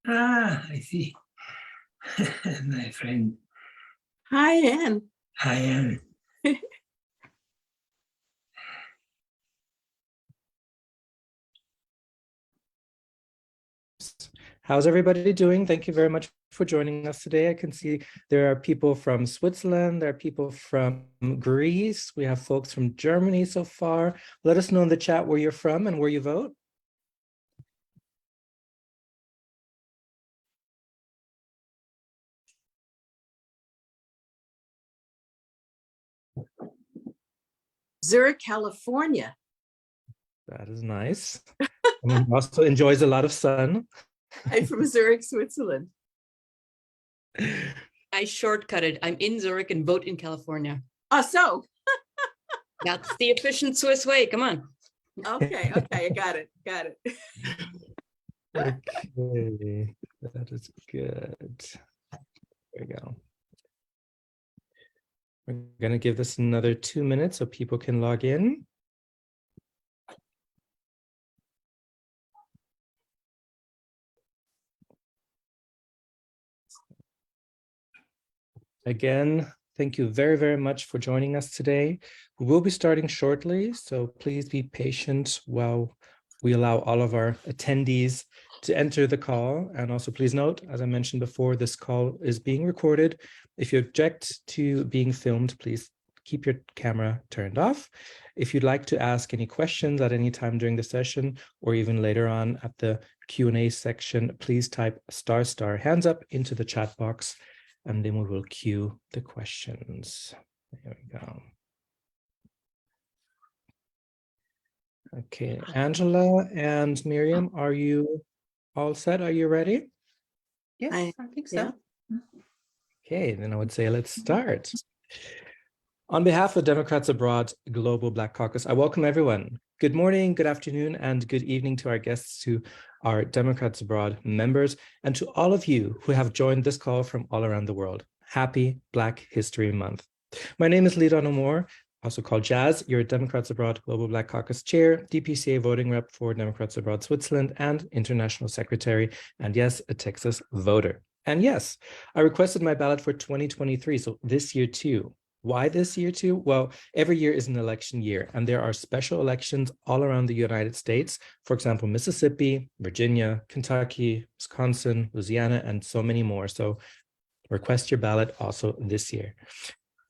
I see. My friend. Hi, Anne. Hi, Anne. How's everybody doing? Thank you very much for joining us today. I can see there are people from Switzerland, there are people from Greece, we have folks from Germany so far. Let us know in the chat where you're from and where you vote. Zürich, California. That is nice. And also enjoys a lot of sun. I'm from Zürich, Switzerland. I shortcutted. I'm in Zurich and vote in California. Oh, so. That's the efficient Swiss way. Come on. Okay, I got it. Okay, that is good. There we go. We're going to give this another 2 minutes so people can log in. Again, thank you very, very much for joining us today. We will be starting shortly, so please be patient while we allow all of our attendees to enter the call. And also please note, as I mentioned before, this call is being recorded. If you object to being filmed, please keep your camera turned off. If you'd like to ask any questions at any time during the session, or even later on at the Q&A section, please type * hands up into the chat box, and then we will queue the questions. There we go. Okay, Angela and Miriam, are you all set? Are you ready? Yes, I think so. Yeah. Okay, then I would say let's start. On behalf of Democrats Abroad Global Black Caucus, I welcome everyone. Good morning, good afternoon, and good evening to our guests, to our Democrats Abroad members, and to all of you who have joined this call from all around the world. Happy Black History Month. My name is Lidon Omor, also called Jazz. You're Democrats Abroad Global Black Caucus Chair, DPCA voting rep for Democrats Abroad Switzerland, and International Secretary, and yes, a Texas voter. And yes, I requested my ballot for 2023, so this year too. Why this year too? Well, every year is an election year, and there are special elections all around the United States. For example, Mississippi, Virginia, Kentucky, Wisconsin, Louisiana, and so many more. So request your ballot also this year.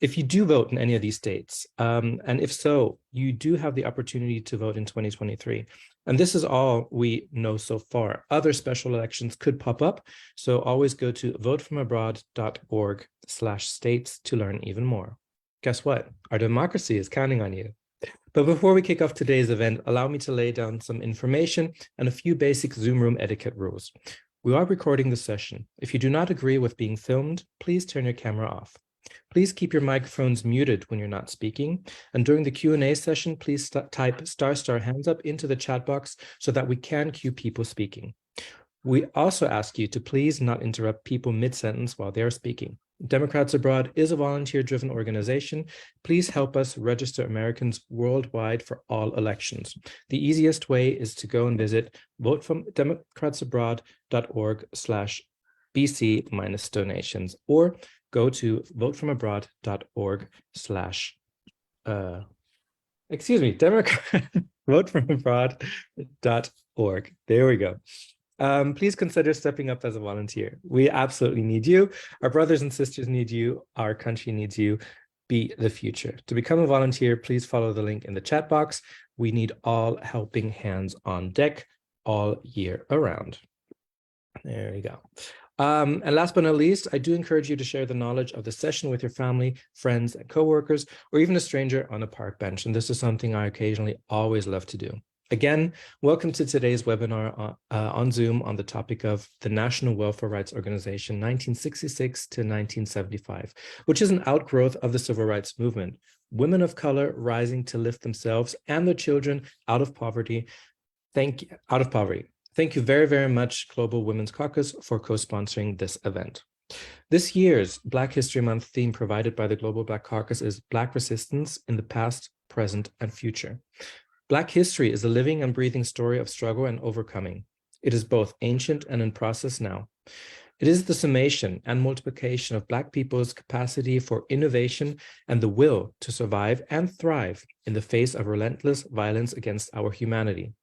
If you do vote in any of these states, and if so, you do have the opportunity to vote in 2023. And this is all we know so far. Other special elections could pop up, so always go to votefromabroad.org/states to learn even more. Guess what? Our democracy is counting on you. But before we kick off today's event, allow me to lay down some information and a few basic Zoom room etiquette rules. We are recording the session. If you do not agree with being filmed, please turn your camera off. Please keep your microphones muted when you're not speaking. And during the Q&A session, please type * hands up into the chat box so that we can cue people speaking. We also ask you to please not interrupt people mid-sentence while they are speaking. Democrats Abroad is a volunteer-driven organization. Please help us register Americans worldwide for all elections. The easiest way is to go and visit votefromdemocratsabroad.org/BC-donations, or go to votefromabroad.org. There we go. Please consider stepping up as a volunteer. We absolutely need you. Our brothers and sisters need you. Our country needs you. Be the future. To become a volunteer, please follow the link in the chat box. We need all helping hands on deck all year around. There we go. And last but not least, I do encourage you to share the knowledge of the session with your family, friends, and coworkers, or even a stranger on a park bench. And this is something I occasionally always love to do. Again, welcome to today's webinar on Zoom on the topic of the National Welfare Rights Organization, 1966 to 1975, which is an outgrowth of the Civil Rights Movement. Women of color rising to lift themselves and their children out of poverty. Thank you very, very much, Global Women's Caucus, for co-sponsoring this event. This year's Black History Month theme provided by the Global Black Caucus is Black Resistance in the Past, Present, and Future. Black history is a living and breathing story of struggle and overcoming. It is both ancient and in process now. It is the summation and multiplication of Black people's capacity for innovation and the will to survive and thrive in the face of relentless violence against our humanity.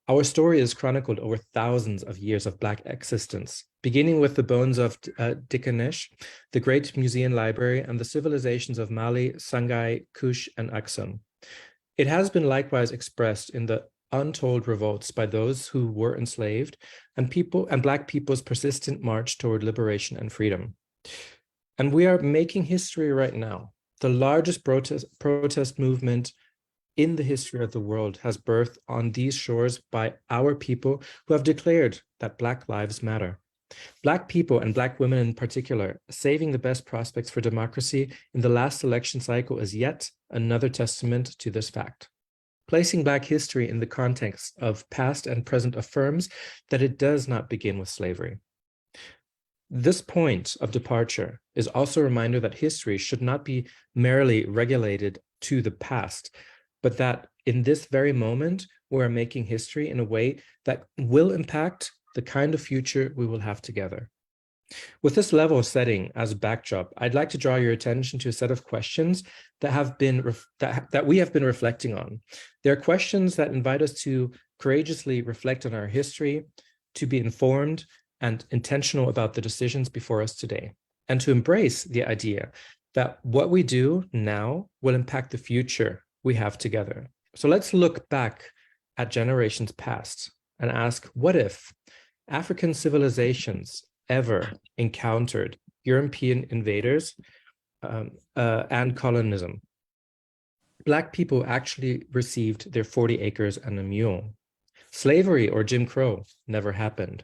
Our story is chronicled over thousands of years of Black existence, beginning with the bones of Dikanesh, the great museum library, and the civilizations of Mali, Songhai, Kush, and Aksum. It has been likewise expressed in the untold revolts by those who were enslaved and Black people's persistent march toward liberation and freedom. And we are making history right now. The largest protest movement in the history of the world has birthed on these shores by our people who have declared that Black lives matter. Black people and Black women in particular, saving the best prospects for democracy in the last election cycle is yet another testament to this fact. Placing Black history in the context of past and present affirms that it does not begin with slavery. This point of departure is also a reminder that history should not be merely regulated to the past, but that in this very moment, we're making history in a way that will impact the kind of future we will have together. With this level setting as a backdrop, I'd like to draw your attention to a set of questions that we have been reflecting on. They are questions that invite us to courageously reflect on our history, to be informed and intentional about the decisions before us today, and to embrace the idea that what we do now will impact the future we have together. So let's look back at generations past and ask, what if African civilizations ever encountered European invaders and colonism? Black people actually received their 40 acres and a mule. Slavery or Jim Crow never happened.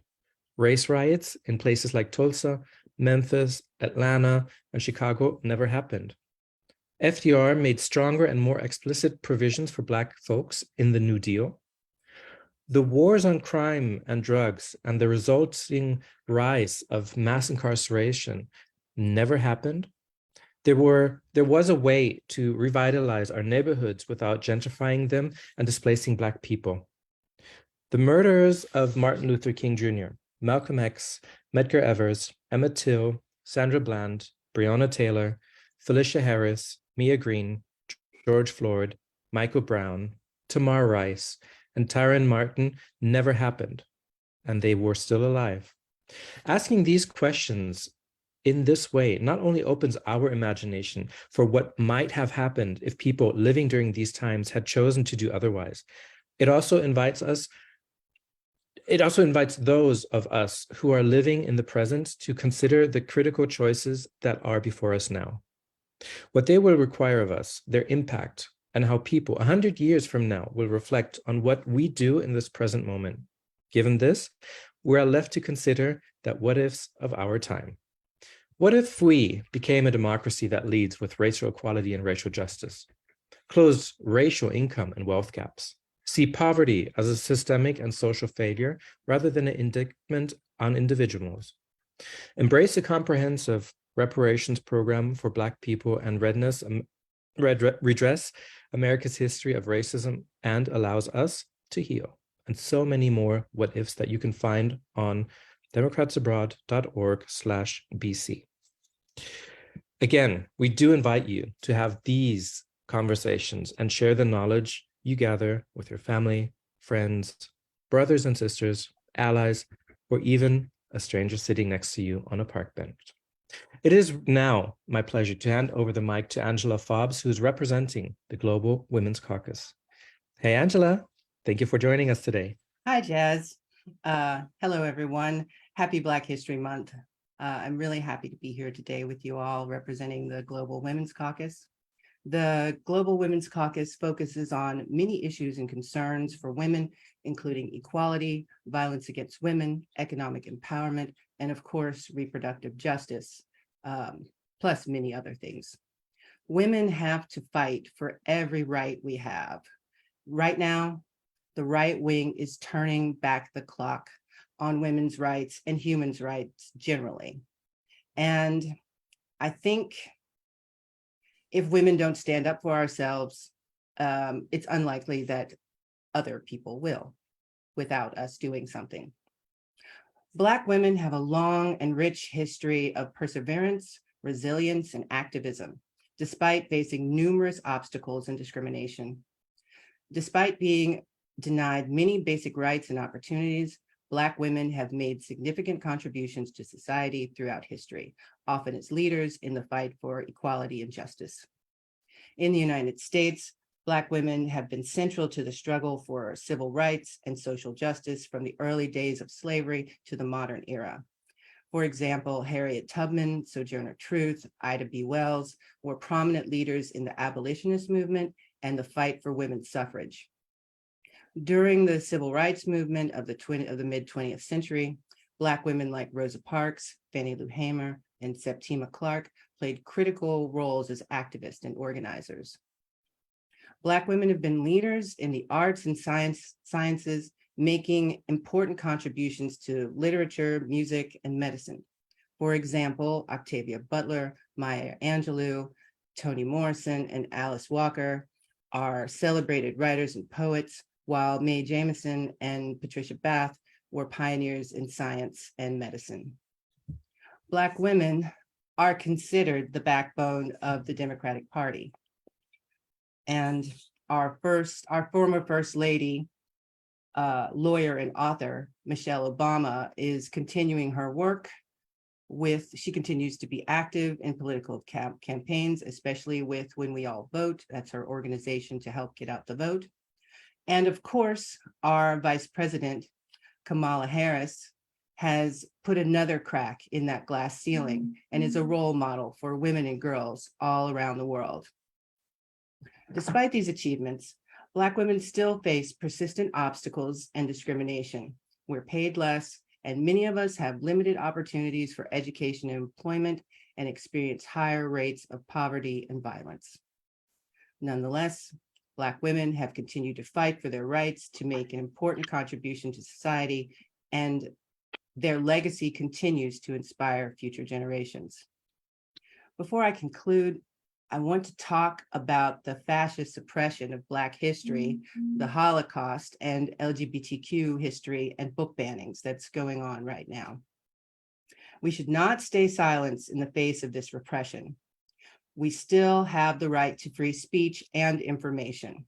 Race riots in places like Tulsa, Memphis, Atlanta, and Chicago never happened. FDR made stronger and more explicit provisions for Black folks in the New Deal. The wars on crime and drugs and the resulting rise of mass incarceration never happened. There was a way to revitalize our neighborhoods without gentrifying them and displacing Black people. The murders of Martin Luther King Jr., Malcolm X, Medgar Evers, Emmett Till, Sandra Bland, Breonna Taylor, Felicia Harris, Mia Green, George Floyd, Michael Brown, Tamar Rice, and Tyron Martin never happened, and they were still alive. Asking these questions in this way not only opens our imagination for what might have happened if people living during these times had chosen to do otherwise, it also invites those of us who are living in the present to consider the critical choices that are before us now. What they will require of us, their impact, and how people 100 years from now will reflect on what we do in this present moment. Given this, we are left to consider that what ifs of our time. What if we became a democracy that leads with racial equality and racial justice, close racial income and wealth gaps, see poverty as a systemic and social failure rather than an indictment on individuals, embrace a comprehensive reparations program for Black people and redress America's history of racism and allows us to heal, and so many more what ifs that you can find on democratsabroad.org/BC. Again, we do invite you to have these conversations and share the knowledge you gather with your family, friends, brothers and sisters, allies, or even a stranger sitting next to you on a park bench. It is now my pleasure to hand over the mic to Angela Fobbs, who is representing the Global Women's Caucus. Hey, Angela, thank you for joining us today. Hi, Jazz. Hello, everyone. Happy Black History Month. I'm really happy to be here today with you all representing the Global Women's Caucus. The Global Women's Caucus focuses on many issues and concerns for women, including equality, violence against women, economic empowerment, and of course, reproductive justice, plus many other things. Women have to fight for every right we have. Right now, the right wing is turning back the clock on women's rights and human rights generally. And I think if women don't stand up for ourselves, it's unlikely that other people will. without us doing something. Black women have a long and rich history of perseverance, resilience, and activism, despite facing numerous obstacles and discrimination. Despite being denied many basic rights and opportunities, Black women have made significant contributions to society throughout history, often as leaders in the fight for equality and justice. In the United States, Black women have been central to the struggle for civil rights and social justice from the early days of slavery to the modern era. For example, Harriet Tubman, Sojourner Truth, Ida B. Wells were prominent leaders in the abolitionist movement and the fight for women's suffrage. During the civil rights movement of the mid-20th century, Black women like Rosa Parks, Fannie Lou Hamer, and Septima Clark played critical roles as activists and organizers. Black women have been leaders in the arts and sciences, making important contributions to literature, music, and medicine. For example, Octavia Butler, Maya Angelou, Toni Morrison, and Alice Walker are celebrated writers and poets, while Mae Jemison and Patricia Bath were pioneers in science and medicine. Black women are considered the backbone of the Democratic Party. And our former First Lady, lawyer and author, Michelle Obama, is continuing her work she continues to be active in political campaigns, especially with When We All Vote. That's her organization to help get out the vote. And of course, our Vice President, Kamala Harris, has put another crack in that glass ceiling and is a role model for women and girls all around the world. Despite these achievements, Black women still face persistent obstacles and discrimination. We're paid less, and many of us have limited opportunities for education and employment and experience higher rates of poverty and violence. Nonetheless, Black women have continued to fight for their rights to make an important contribution to society, and their legacy continues to inspire future generations. Before I conclude, I want to talk about the fascist suppression of Black history, the Holocaust, and LGBTQ history and book bannings that's going on right now. We should not stay silent in the face of this repression. We still have the right to free speech and information.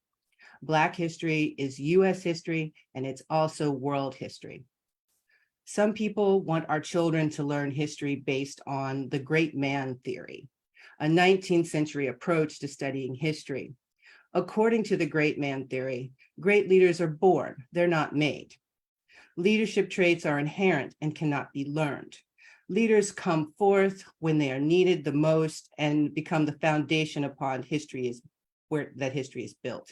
Black history is US history, and it's also world history. Some people want our children to learn history based on the great man theory, a 19th century approach to studying history. According to the great man theory, great leaders are born, they're not made. Leadership traits are inherent and cannot be learned. Leaders come forth when they are needed the most and become the foundation upon history is built.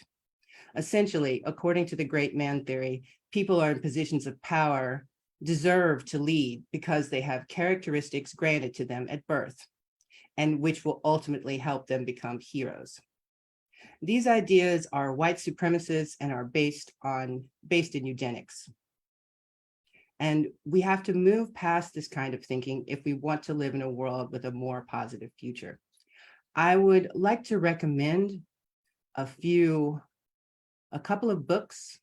Essentially, according to the great man theory, people are in positions of power, deserve to lead because they have characteristics granted to them at birth, and which will ultimately help them become heroes. These ideas are white supremacists and are based in eugenics. And we have to move past this kind of thinking if we want to live in a world with a more positive future. I would like to recommend a couple of books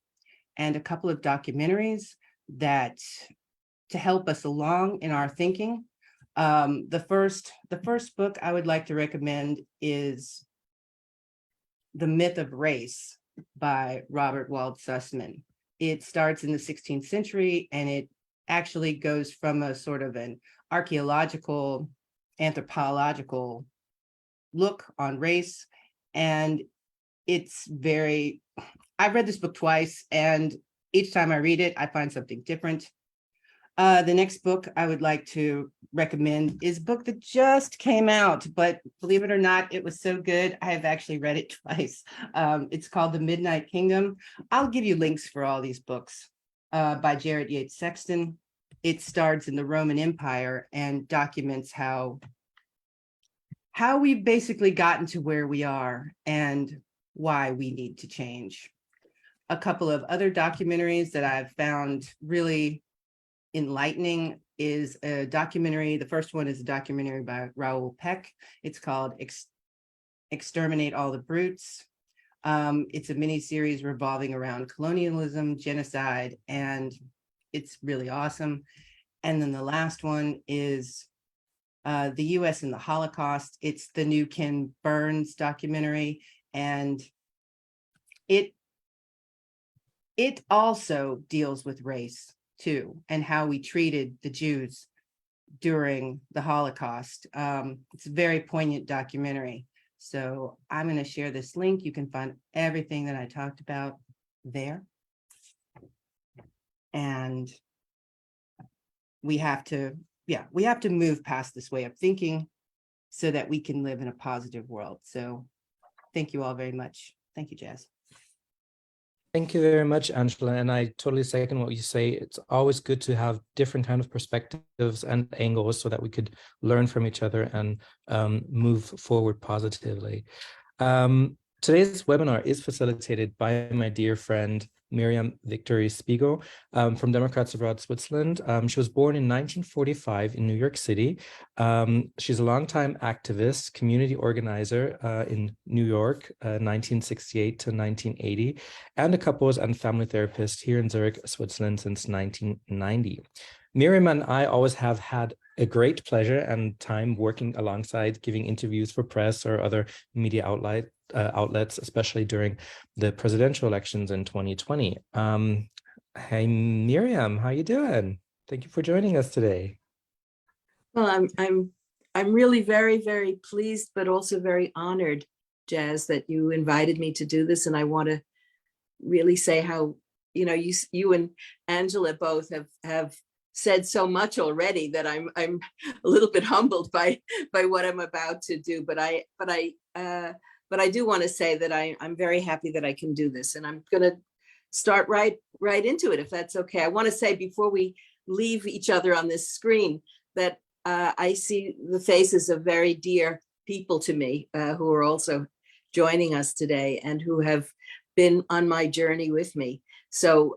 and a couple of documentaries to help us along in our thinking. The first book I would like to recommend is The Myth of Race by Robert Wald Sussman. It starts in the 16th century, and it actually goes from a sort of an archaeological, anthropological look on race. And I've read this book twice, and each time I read it, I find something different. The next book I would like to recommend is a book that just came out, but believe it or not, it was so good, I have actually read it twice. It's called The Midnight Kingdom. I'll give you links for all these books by Jared Yates Sexton. It starts in the Roman Empire and documents how we've basically gotten to where we are and why we need to change. A couple of other documentaries that I've found really enlightening is a documentary. The first one is a documentary by Raoul Peck. It's called Exterminate All the Brutes. It's a mini series revolving around colonialism, genocide, and it's really awesome. And then the last one is the US and the Holocaust. It's the new Ken Burns documentary, and it also deals with race too, and how we treated the Jews during the Holocaust. It's a very poignant documentary. So I'm going to share this link. You can find everything that I talked about there. And we have to move past this way of thinking so that we can live in a positive world. So thank you all very much. Thank you, Jazz. Thank you very much, Angela. And I totally second what you say. It's always good to have different kind of perspectives and angles so that we could learn from each other and move forward positively. Today's webinar is facilitated by my dear friend, Miriam Victory Spiegel from Democrats Abroad, Switzerland. She was born in 1945 in New York City. She's a longtime activist, community organizer in New York, 1968 to 1980, and a couples and family therapist here in Zürich, Switzerland since 1990. Miriam and I always have had a great pleasure and time working alongside, giving interviews for press or other media outlets, especially during the presidential elections in 2020. Hey, Miriam, how you doing? Thank you for joining us today. Well, I'm really very, very pleased, but also very honored, Jazz, that you invited me to do this. And I want to really say how, you and Angela both have said so much already that I'm a little bit humbled by what I'm about to do. But I do want to say that I'm very happy that I can do this, and I'm going to start right into it, if that's okay. I want to say before we leave each other on this screen that I see the faces of very dear people to me who are also joining us today and who have been on my journey with me. So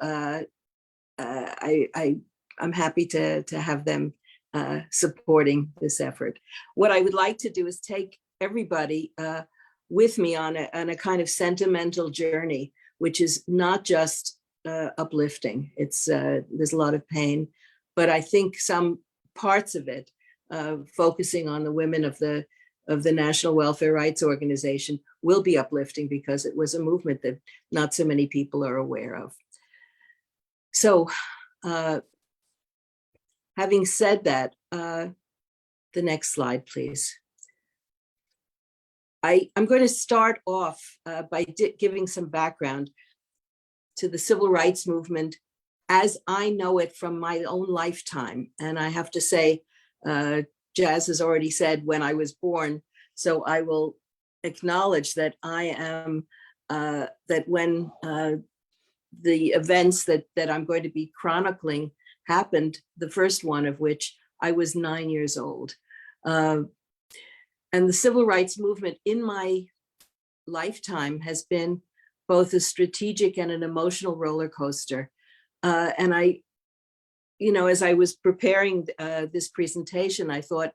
I'm happy to have them supporting this effort. What I would like to do is take everybody with me on a kind of sentimental journey, which is not just uplifting. It's there's a lot of pain, but I think some parts of it, focusing on the women of the National Welfare Rights Organization, will be uplifting because it was a movement that not so many people are aware of. So, having said that, the next slide, please. I'm going to start off by giving some background to the civil rights movement as I know it from my own lifetime. And I have to say, Jazz has already said when I was born, so I will acknowledge that I am, that when the events that I'm going to be chronicling happened, the first one of which I was 9 years old. And the civil rights movement in my lifetime has been both a strategic and an emotional roller coaster. And I, as I was preparing this presentation, I thought,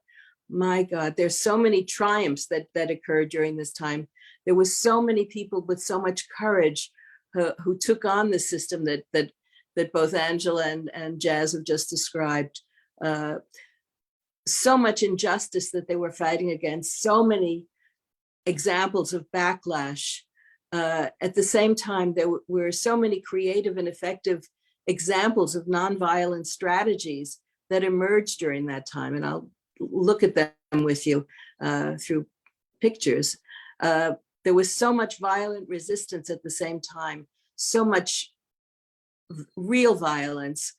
my God, there's so many triumphs that occurred during this time. There was so many people with so much courage who took on the system that both Angela and Jazz have just described. So much injustice that they were fighting against, so many examples of backlash. At the same time, there were so many creative and effective examples of nonviolent strategies that emerged during that time. And I'll look at them with you through pictures. There was so much violent resistance at the same time, so much real violence,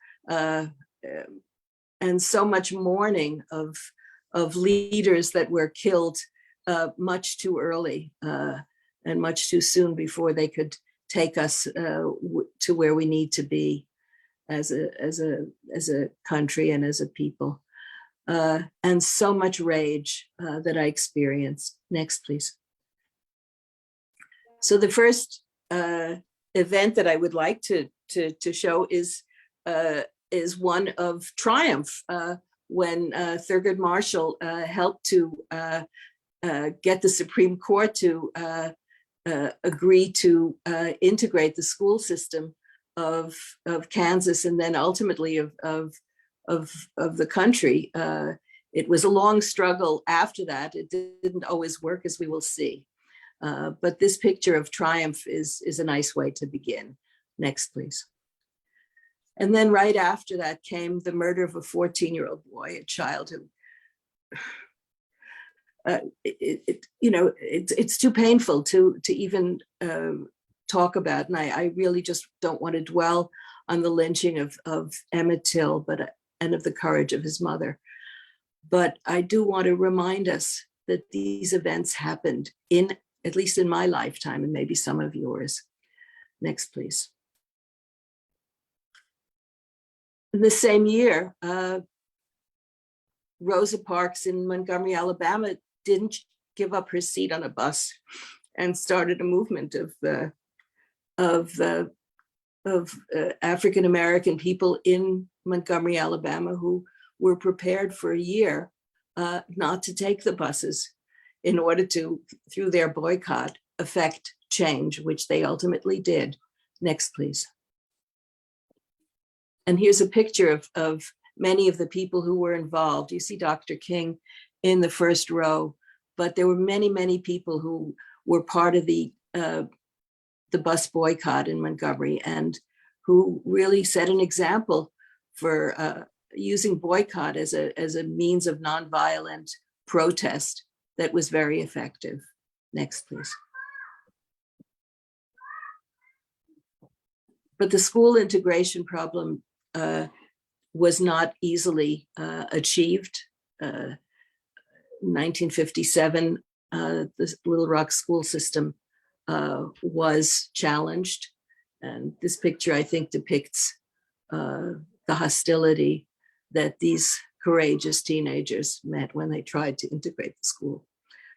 and so much mourning of leaders that were killed much too early and much too soon before they could take us to where we need to be as a country and as a people. And so much rage that I experienced. Next, please. So the first event that I would like to show is one of triumph, when Thurgood Marshall helped to get the Supreme Court to agree to integrate the school system of Kansas and then ultimately of the country. It was a long struggle after that. It didn't always work, as we will see. But this picture of triumph is a nice way to begin. Next, please. And then right after that came the murder of a 14-year-old boy, a child who, it's too painful to even talk about. And I really just don't want to dwell on the lynching of Emmett Till, and of the courage of his mother. But I do want to remind us that these events happened at least in my lifetime, and maybe some of yours. Next, please. In the same year, Rosa Parks in Montgomery, Alabama, didn't give up her seat on a bus and started a movement of African American people in Montgomery, Alabama, who were prepared for a year not to take the buses in order to, through their boycott, affect change, which they ultimately did. Next, please. And here's a picture of many of the people who were involved. You see Dr. King in the first row, but there were many, many people who were part of the bus boycott in Montgomery and who really set an example for using boycott as a means of nonviolent protest that was very effective. Next, please. But the school integration problem was not easily achieved. 1957, the Little Rock school system was challenged. And this picture, I think, depicts the hostility that these courageous teenagers met when they tried to integrate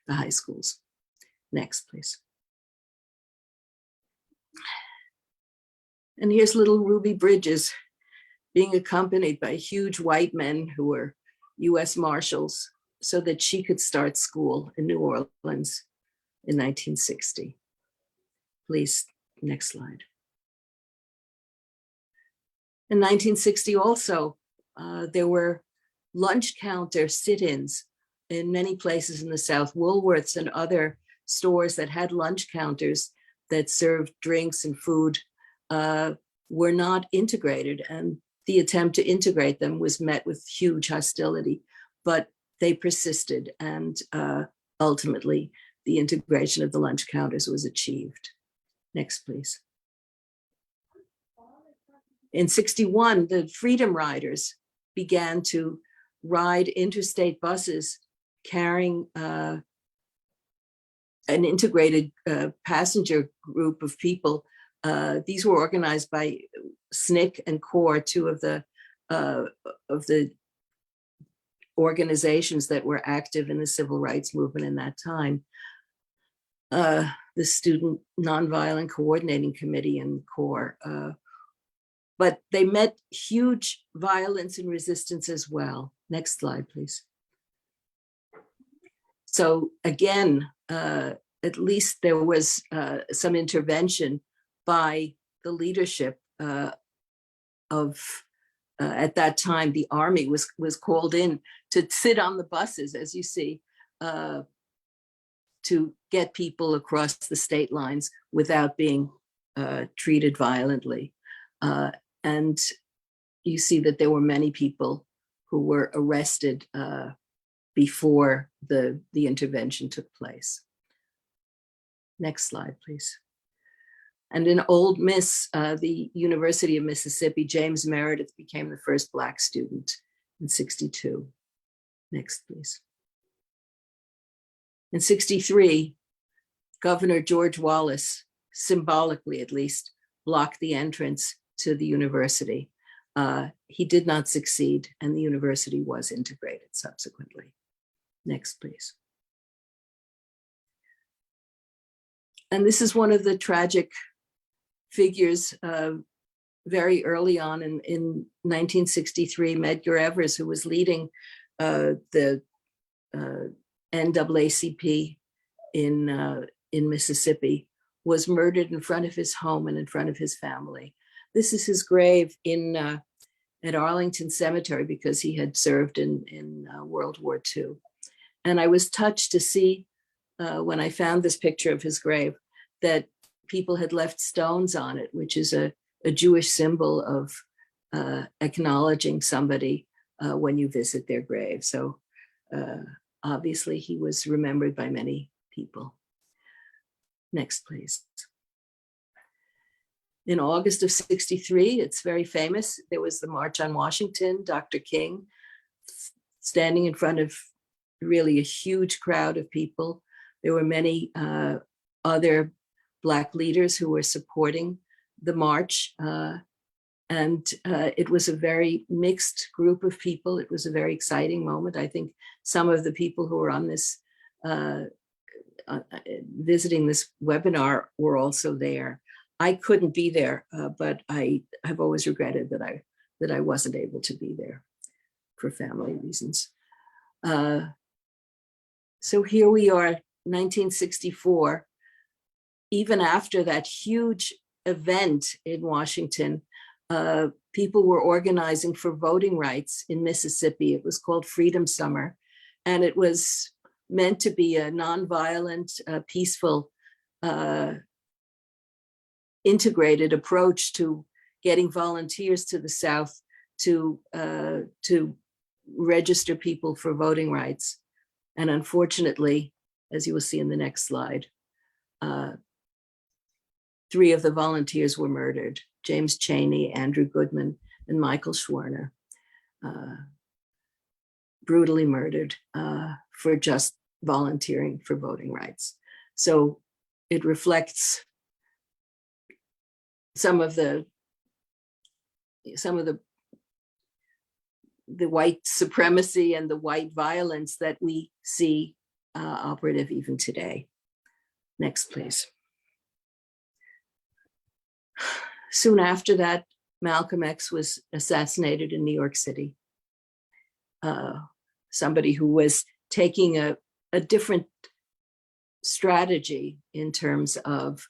the high schools. Next, please. And here's little Ruby Bridges being accompanied by huge white men who were US Marshals so that she could start school in New Orleans in 1960. Please, next slide. In 1960 also, there were lunch counter sit-ins in many places in the South. Woolworths and other stores that had lunch counters that served drinks and food were not integrated, and the attempt to integrate them was met with huge hostility, but they persisted, and ultimately the integration of the lunch counters was achieved. Next, please. In 61, the Freedom Riders began to ride interstate buses carrying an integrated passenger group of people. These were organized by SNCC and CORE, two of the organizations that were active in the civil rights movement in that time. The Student Nonviolent Coordinating Committee and CORE. But they met huge violence and resistance as well. Next slide, please. So again, at least there was some intervention by the leadership of, at that time, the army was called in to sit on the buses, as you see, to get people across the state lines without being treated violently. And you see that there were many people who were arrested before the intervention took place. Next slide, please. And in Ole Miss, the University of Mississippi, James Meredith became the first Black student in 62. Next, please. In 63, Governor George Wallace, symbolically at least, blocked the entrance to the university. He did not succeed, and the university was integrated subsequently. Next, please. And this is one of the tragic figures very early on in 1963, Medgar Evers, who was leading the NAACP in Mississippi, was murdered in front of his home and in front of his family. This is his grave at Arlington Cemetery because he had served in World War II. And I was touched to see when I found this picture of his grave that people had left stones on it, which is a Jewish symbol of acknowledging somebody when you visit their grave. So obviously he was remembered by many people. Next, please. In August of '63, it's very famous. There was the March on Washington, Dr. King standing in front of really a huge crowd of people. There were many other Black leaders who were supporting the march. And it was a very mixed group of people. It was a very exciting moment. I think some of the people who were on this, visiting this webinar were also there. I couldn't be there, but I have always regretted that I wasn't able to be there for family reasons. So here we are, 1964. Even after that huge event in Washington, people were organizing for voting rights in Mississippi. It was called Freedom Summer, and it was meant to be a nonviolent, peaceful, integrated approach to getting volunteers to the South to register people for voting rights. And unfortunately, as you will see in the next slide, 3 of the volunteers were murdered: James Chaney, Andrew Goodman, and Michael Schwerner, brutally murdered for just volunteering for voting rights. So it reflects some of the white supremacy and the white violence that we see operative even today. Next, please. Soon after that, Malcolm X was assassinated in New York City. Somebody who was taking a different strategy in terms of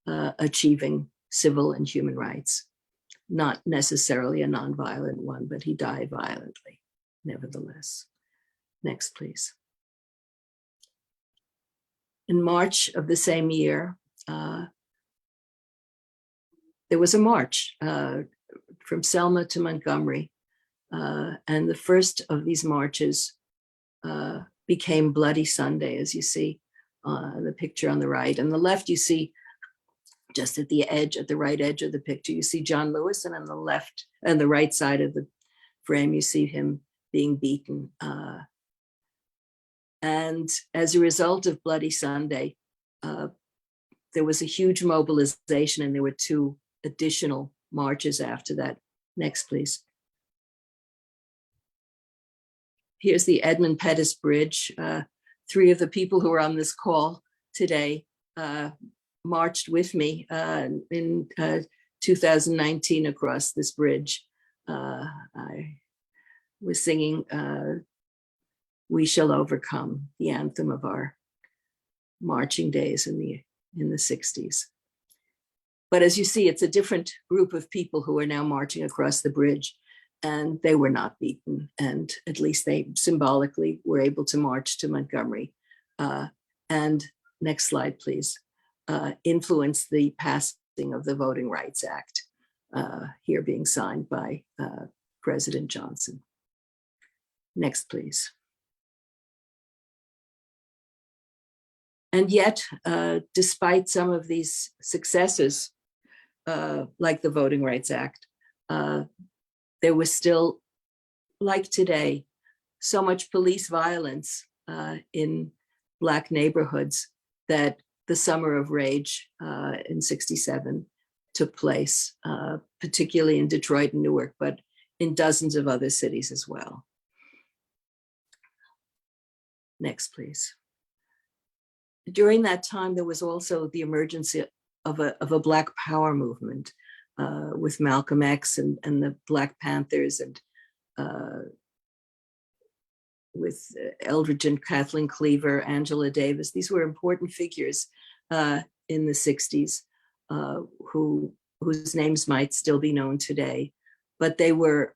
achieving civil and human rights. Not necessarily a nonviolent one, but he died violently, nevertheless. Next, please. In March of the same year, there was a march from Selma to Montgomery. And the first of these marches became Bloody Sunday, as you see the picture on the right. On the left, you see just at the edge, at the right edge of the picture, you see John Lewis, and on the left and the right side of the frame, you see him being beaten. And as a result of Bloody Sunday, there was a huge mobilization, and there were 2 additional marches after that. Next, please. Here's the Edmund Pettus Bridge. 3 of the people who are on this call today marched with me in 2019 across this bridge. I was singing "We Shall Overcome," the anthem of our marching days in the 60s. But as you see, it's a different group of people who are now marching across the bridge, and they were not beaten. And at least they symbolically were able to march to Montgomery. And next slide, please. Influenced the passing of the Voting Rights Act, here being signed by President Johnson. Next, please. And yet, despite some of these successes, like the Voting Rights Act, there was still, like today, so much police violence in Black neighborhoods that the Summer of Rage in '67 took place, particularly in Detroit and Newark, but in dozens of other cities as well. Next, please. During that time, there was also the emergence of a Black Power movement with Malcolm X and the Black Panthers, and with Eldridge and Kathleen Cleaver, Angela Davis. These were important figures in the 60s whose names might still be known today, but they were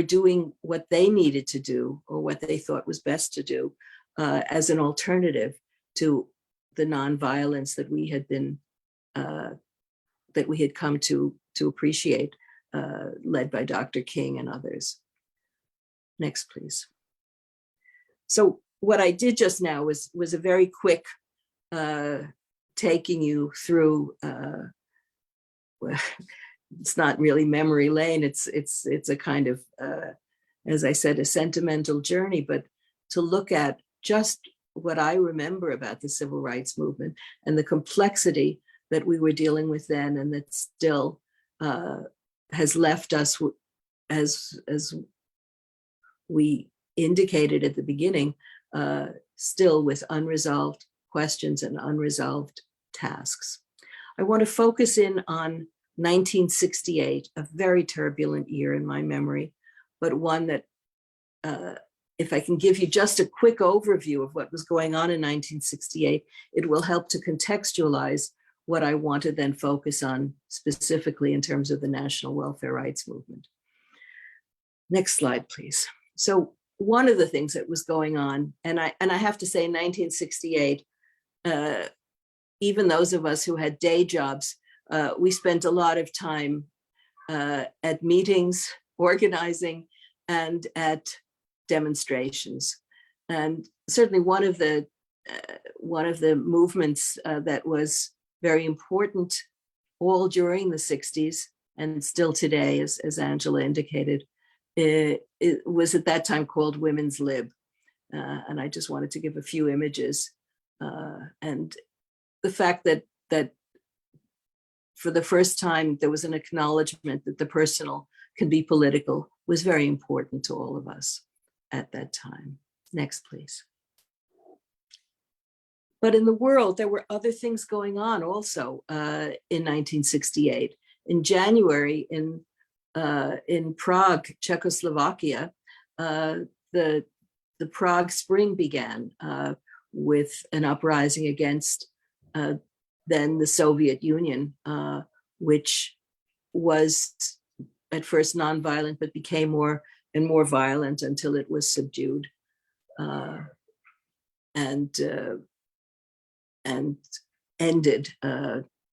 doing what they needed to do or what they thought was best to do as an alternative to the nonviolence that we had been that we had come to appreciate, led by Dr. King and others. Next, please. So what I did just now was a very quick taking you through. It's not really memory lane. It's a kind of, as I said, a sentimental journey, but to look at just what I remember about the civil rights movement and the complexity that we were dealing with then, and that still has left us, as we indicated at the beginning, still with unresolved questions and unresolved tasks. I want to focus in on 1968, a very turbulent year in my memory, but one that, if I can give you just a quick overview of what was going on in 1968, it will help to contextualize what I want to then focus on specifically in terms of the national welfare rights movement. Next slide, please. So one of the things that was going on, and I have to say in 1968, even those of us who had day jobs, we spent a lot of time at meetings, organizing, and at demonstrations. And certainly one of the movements that was very important all during the 60s and still today, as Angela indicated, it was at that time called Women's Lib. And I just wanted to give a few images. And the fact that for the first time, there was an acknowledgement that the personal can be political was very important to all of us at that time. Next, please. But in the world, there were other things going on also in 1968. In January, in Prague, Czechoslovakia, the Prague Spring began with an uprising against then the Soviet Union, which was at first nonviolent, but became more and more violent until it was subdued and ended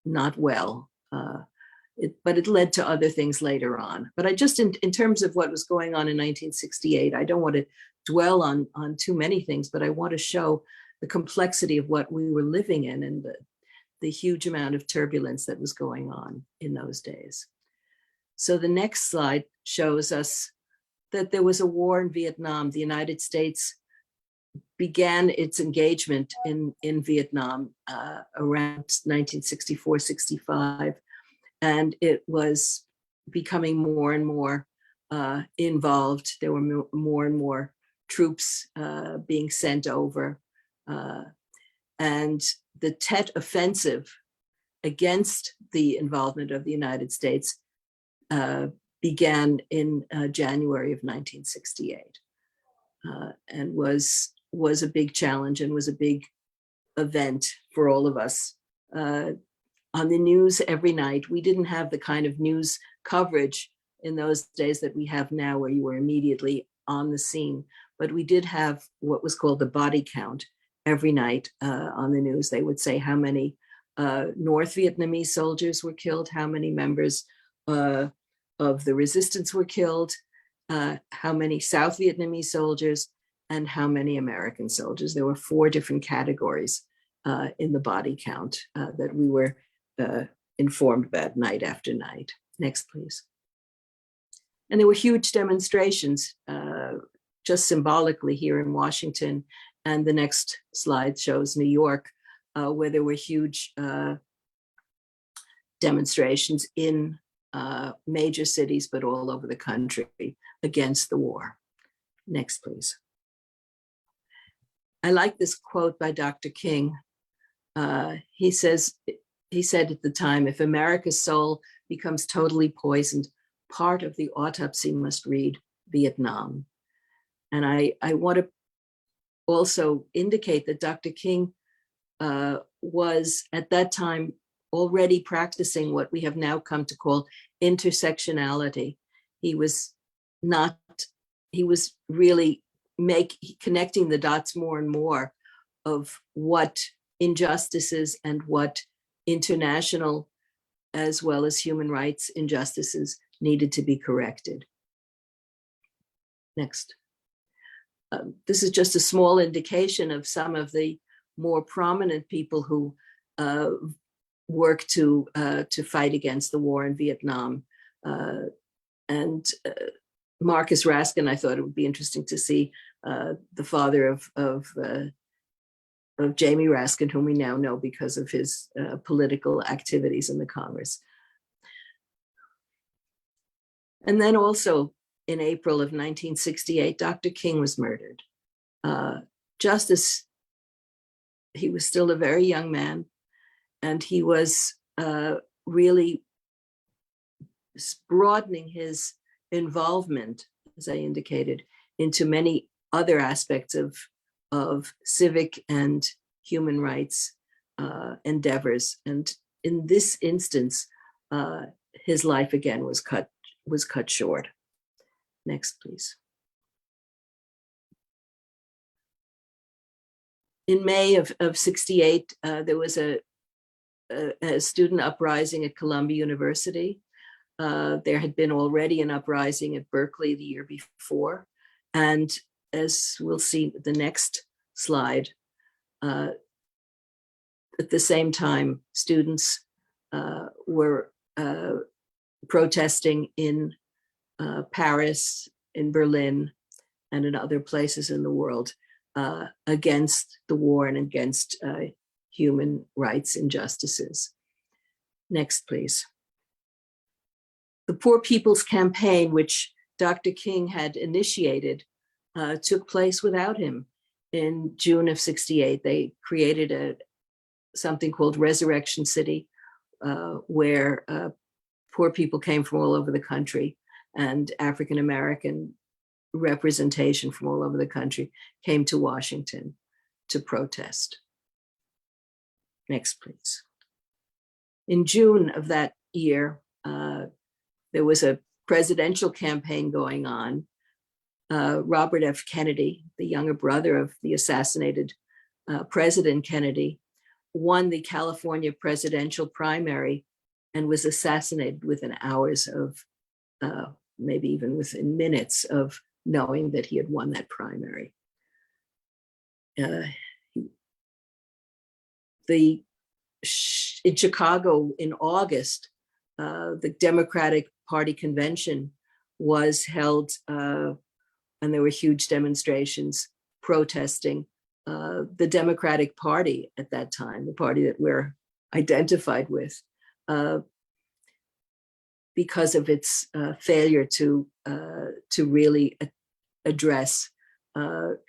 not well. But it led to other things later on. But I just, in terms of what was going on in 1968, I don't want to dwell on too many things, but I want to show the complexity of what we were living in and the huge amount of turbulence that was going on in those days. So the next slide shows us that there was a war in Vietnam. The United States began its engagement in Vietnam around 1964-65, and it was becoming more and more involved. There were more and more troops being sent over. And the Tet Offensive against the involvement of the United States began in January of 1968 and was a big challenge and was a big event for all of us. On the news every night, we didn't have the kind of news coverage in those days that we have now, where you were immediately on the scene, but we did have what was called the body count. Every night on the news, they would say how many North Vietnamese soldiers were killed, how many members of the resistance were killed, how many South Vietnamese soldiers, and how many American soldiers. There were 4 different categories in the body count that we were informed about night after night. Next, please. And there were huge demonstrations, just symbolically here in Washington. And the next slide shows New York, where there were huge demonstrations in major cities, but all over the country against the war. Next, please. I like this quote by Dr. King. He said at the time, if America's soul becomes totally poisoned, part of the autopsy must read Vietnam. And I want to also indicate that Dr. King was at that time already practicing what we have now come to call intersectionality. He was really connecting the dots more and more of what injustices and what international as well as human rights injustices needed to be corrected. Next. This is just a small indication of some of the more prominent people who worked to fight against the war in Vietnam. And Marcus Raskin, I thought it would be interesting to see the father of Jamie Raskin, whom we now know because of his political activities in the Congress. And then also in April of 1968, Dr. King was murdered. Just as he was still a very young man, and he was really broadening his involvement, as I indicated, into many other aspects of civic and human rights endeavors. And in this instance, his life again was cut short. Next, please. In May of 68, there was a student uprising at Columbia University. There had been already an uprising at Berkeley the year before. And as we'll see the next slide, at the same time, students were protesting in Paris, in Berlin, and in other places in the world against the war and against human rights injustices. Next, please. The Poor People's Campaign, which Dr. King had initiated, took place without him. In June of 68, they created something called Resurrection City, where poor people came from all over the country, and African-American representation from all over the country came to Washington to protest. Next, please. In June of that year, there was a presidential campaign going on. Robert F. Kennedy, the younger brother of the assassinated President Kennedy, won the California presidential primary and was assassinated within hours of, maybe even within minutes of knowing that he had won that primary. In Chicago in August, the Democratic Party convention was held, and there were huge demonstrations protesting the Democratic Party at that time, the party that we're identified with, because of its failure to really address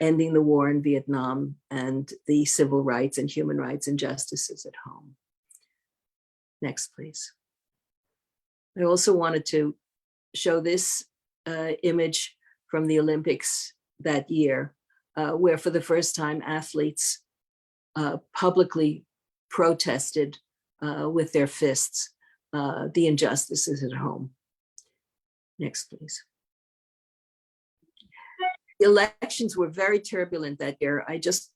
ending the war in Vietnam and the civil rights and human rights injustices at home. Next, please. I also wanted to show this image from the Olympics that year, where for the first time athletes publicly protested with their fists the injustices at home. Next, please. The elections were very turbulent that year. I just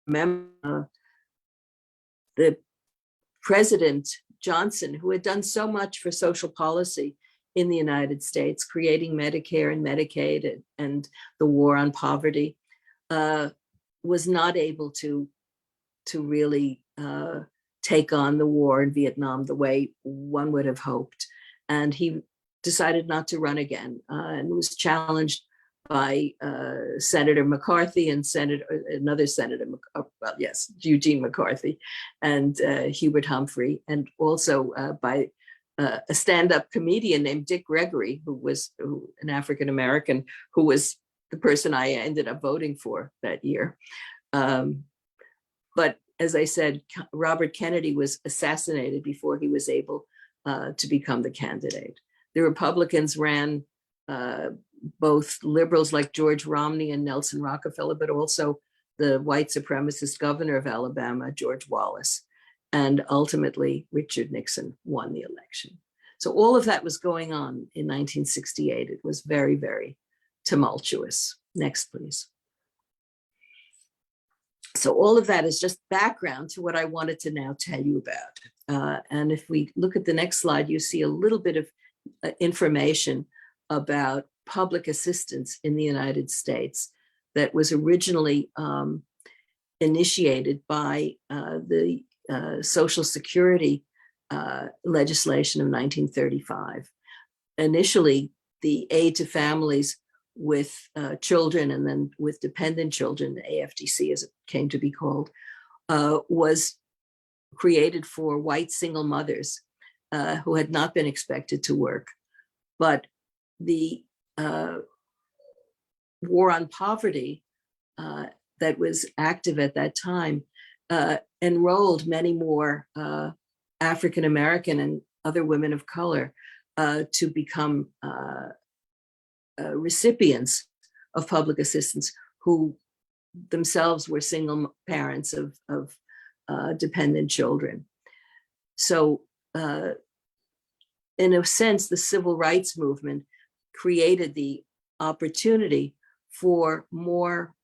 remember the President Johnson, who had done so much for social policy in the United States, creating Medicare and Medicaid and the war on poverty, was not able to really take on the war in Vietnam the way one would have hoped. And he decided not to run again and was challenged by Senator McCarthy and another Senator, Eugene McCarthy and Hubert Humphrey, and also by a stand-up comedian named Dick Gregory, who was an African-American, who was the person I ended up voting for that year. But as I said, Robert Kennedy was assassinated before he was able to become the candidate. The Republicans ran both liberals like George Romney and Nelson Rockefeller, but also the white supremacist governor of Alabama, George Wallace. And ultimately, Richard Nixon won the election. So all of that was going on in 1968. It was very, very tumultuous. Next, please. So all of that is just background to what I wanted to now tell you about. And if we look at the next slide, you see a little bit of information about public assistance in the United States that was originally initiated by the Social Security legislation of 1935. Initially, the aid to families with children and then with dependent children, the AFDC as it came to be called, was created for white single mothers who had not been expected to work. But the war on poverty that was active at that time enrolled many more African American and other women of color to become recipients of public assistance who themselves were single parents of dependent children. So in a sense, the civil rights movement created the opportunity for more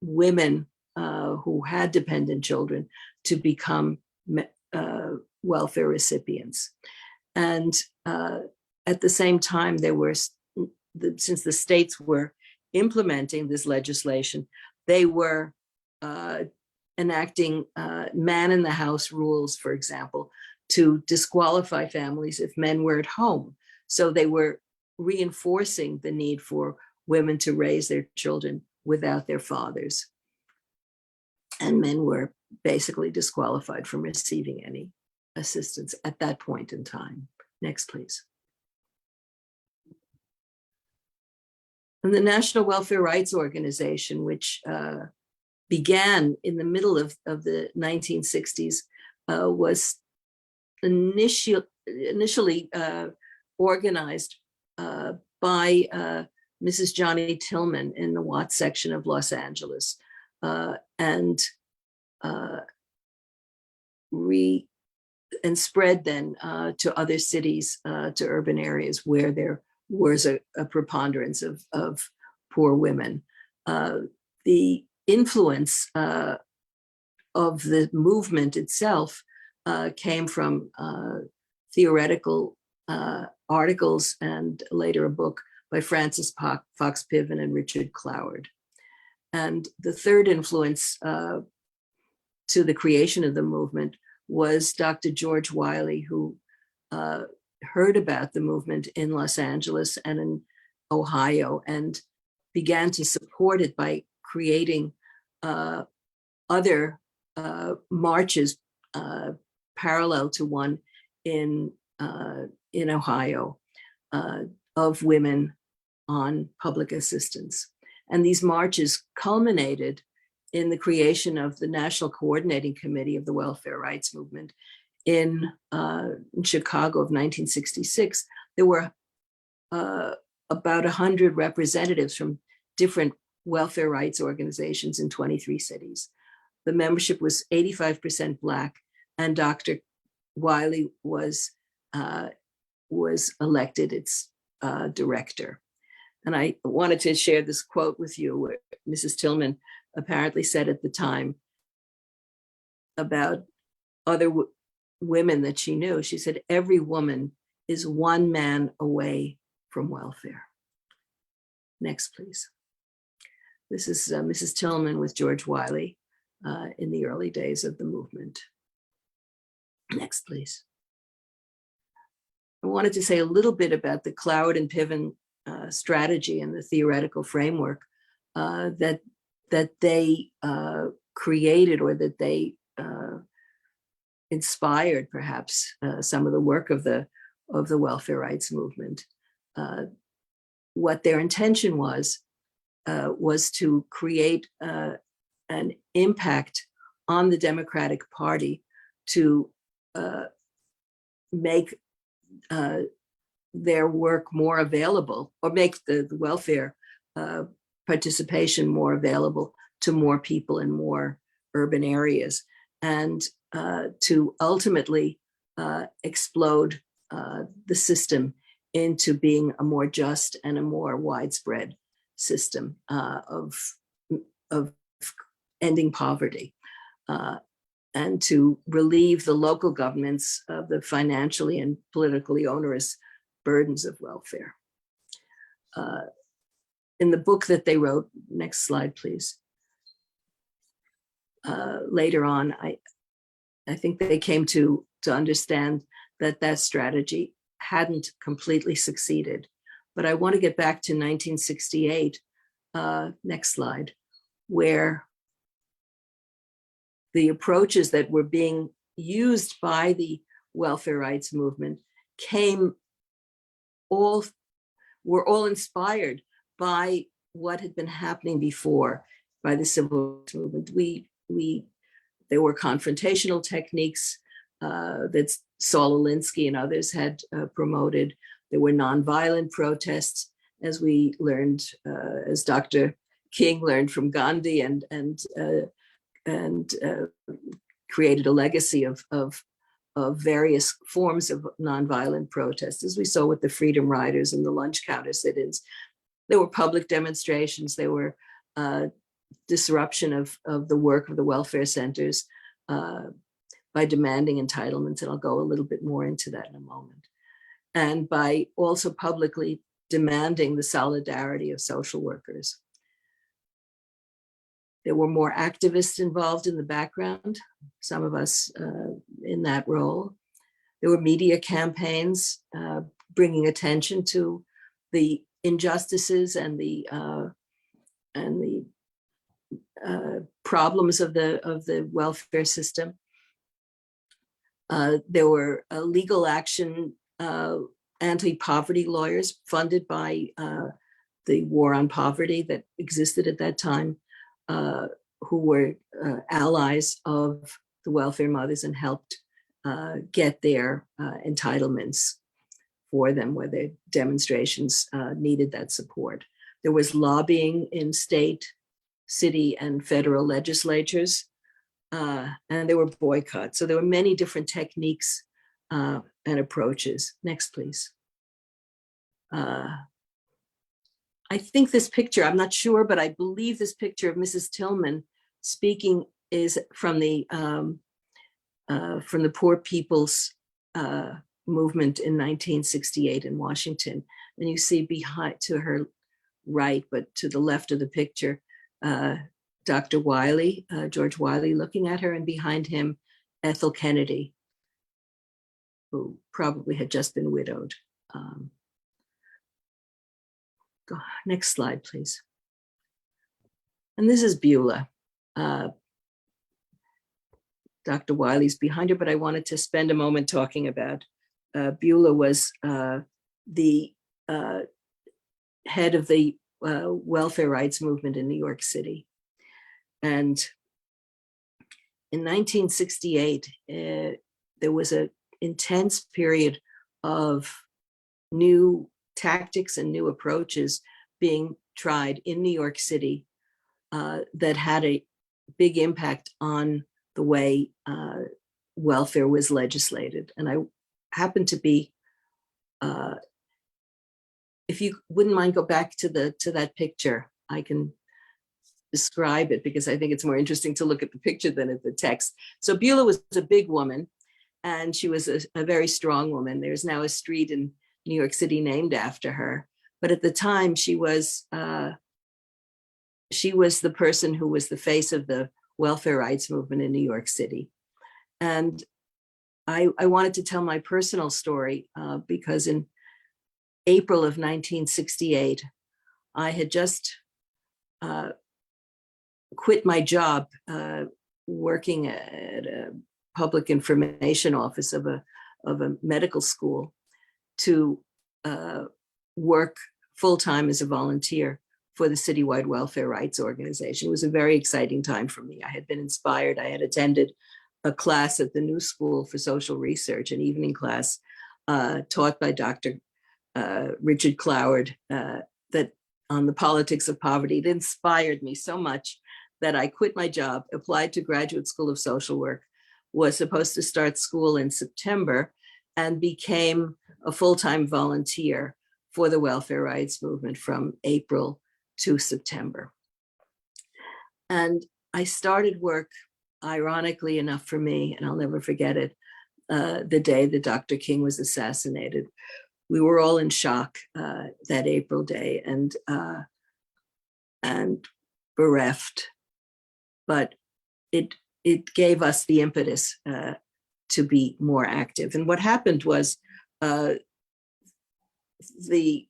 women who had dependent children to become welfare recipients. And at the same time, there were, since the states were implementing this legislation, they were enacting man in the house rules, for example, to disqualify families if men were at home. So they were reinforcing the need for women to raise their children without their fathers. And men were basically disqualified from receiving any assistance at that point in time. Next, please. And the National Welfare Rights Organization, which began in the middle of the 1960s, was initially organized by Mrs. Johnny Tillman in the Watts section of Los Angeles, and spread then to other cities, to urban areas where there was a preponderance of poor women. The influence of the movement itself came from theoretical articles and later a book by Francis Fox Piven and Richard Cloward. And the third influence to the creation of the movement was Dr. George Wiley, who heard about the movement in Los Angeles and in Ohio and began to support it by creating other marches parallel to one in Ohio of women on public assistance. And these marches culminated in the creation of the National Coordinating Committee of the Welfare Rights Movement in Chicago of 1966. There were about 100 representatives from different welfare rights organizations in 23 cities. The membership was 85% Black, and Dr. Wiley was elected its director. And I wanted to share this quote with you, where Mrs. Tillman apparently said at the time about other women that she knew. She said, "Every woman is one man away from welfare." Next, please. This is Mrs. Tillman with George Wiley in the early days of the movement. Next, please. I wanted to say a little bit about the Cloward and Piven strategy and the theoretical framework that they created, or that they inspired, perhaps, some of the work of the welfare rights movement. What their intention was to create an impact on the Democratic Party to make their work more available, or make the welfare participation more available to more people in more urban areas, and to ultimately explode the system into being a more just and a more widespread system of ending poverty, and to relieve the local governments of the financially and politically onerous burdens of welfare. In the book that they wrote, next slide, please. Later on, I think they came to understand that that strategy hadn't completely succeeded. But I want to get back to 1968, next slide, where the approaches that were being used by the welfare rights movement were all inspired by what had been happening before by the civil rights movement. There were confrontational techniques that Saul Alinsky and others had promoted. There were nonviolent protests, as we learned, as Dr. King learned from Gandhi, and created a legacy of various forms of nonviolent protest, as we saw with the Freedom Riders and the lunch counter sit-ins. There were public demonstrations. There were disruption of the work of the welfare centers by demanding entitlements, and I'll go a little bit more into that in a moment, and by also publicly demanding the solidarity of social workers. There were more activists involved in the background, some of us in that role. There were media campaigns bringing attention to the injustices and the problems of the welfare system. There were legal action anti-poverty lawyers funded by the war on poverty that existed at that time, who were allies of the welfare mothers and helped get their entitlements for them, where the demonstrations needed that support. There was lobbying in state, city, and federal legislatures, and there were boycotts. So there were many different techniques and approaches. Next, please. I think this picture, I'm not sure, but I believe this picture of Mrs. Tillman speaking is from the Poor People's movement in 1968 in Washington. And you see behind, to her right, but to the left of the picture, Dr. Wiley, George Wiley, looking at her, and behind him, Ethel Kennedy, who probably had just been widowed. Next slide, please. And this is Beulah. Dr. Wiley's behind her, but I wanted to spend a moment talking about Beulah was the head of the welfare rights movement in New York City. And in 1968, there was an intense period of new tactics and new approaches being tried in New York City that had a big impact on the way welfare was legislated. And I happened to be, if you wouldn't mind, go back to that picture. I can describe it because I think it's more interesting to look at the picture than at the text. So Beulah was a big woman, and she was a very strong woman. There's now a street in New York City named after her. But at the time, she was the person who was the face of the welfare rights movement in New York City. And I wanted to tell my personal story because in April of 1968, I had just quit my job working at a public information office of a medical school to work full-time as a volunteer for the citywide welfare rights organization. It was a very exciting time for me. I had been inspired. I had attended a class at the New School for Social Research, an evening class taught by Dr. Richard Cloward, that on the politics of poverty. It inspired me so much that I quit my job, applied to Graduate School of Social Work, was supposed to start school in September, and became a full-time volunteer for the welfare rights movement from April to September. And I started work, ironically enough for me, and I'll never forget it, the day that Dr. King was assassinated. We were all in shock that April day and bereft, but it gave us the impetus to be more active. And what happened was the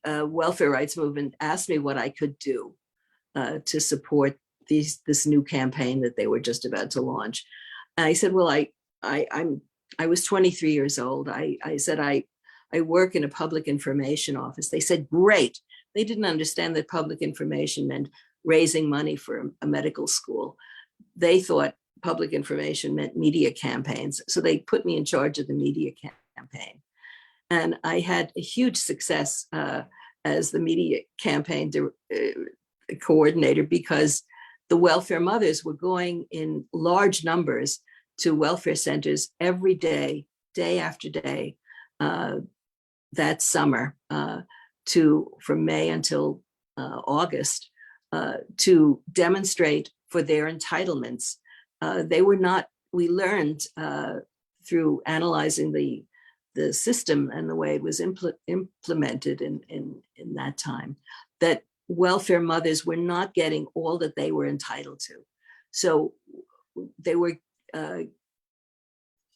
welfare rights movement asked me what I could do to support this new campaign that they were just about to launch. And I said, well, I was 23 years old. I said, I work in a public information office. They said, great. They didn't understand that public information meant raising money for a medical school. They thought public information meant media campaigns. So they put me in charge of the media campaign. And I had a huge success as the media campaign coordinator, because the welfare mothers were going in large numbers to welfare centers every day, day after day, that summer, from May until August, to demonstrate for their entitlements. We learned through analyzing the system and the way it was implemented in that time, that welfare mothers were not getting all that they were entitled to. So they were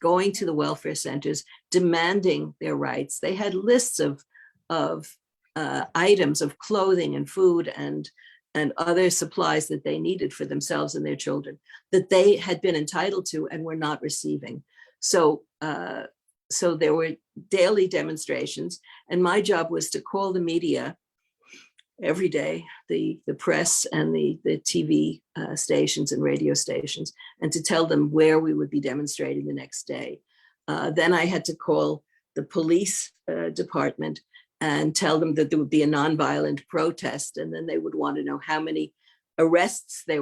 going to the welfare centers, demanding their rights. They had lists of items of clothing and food and other supplies that they needed for themselves and their children that they had been entitled to and were not receiving. So there were daily demonstrations, and my job was to call the media every day, the press and the TV stations and radio stations, and to tell them where we would be demonstrating the next day. Then I had to call the police department and tell them that there would be a nonviolent protest, and then they would want to know how many arrests they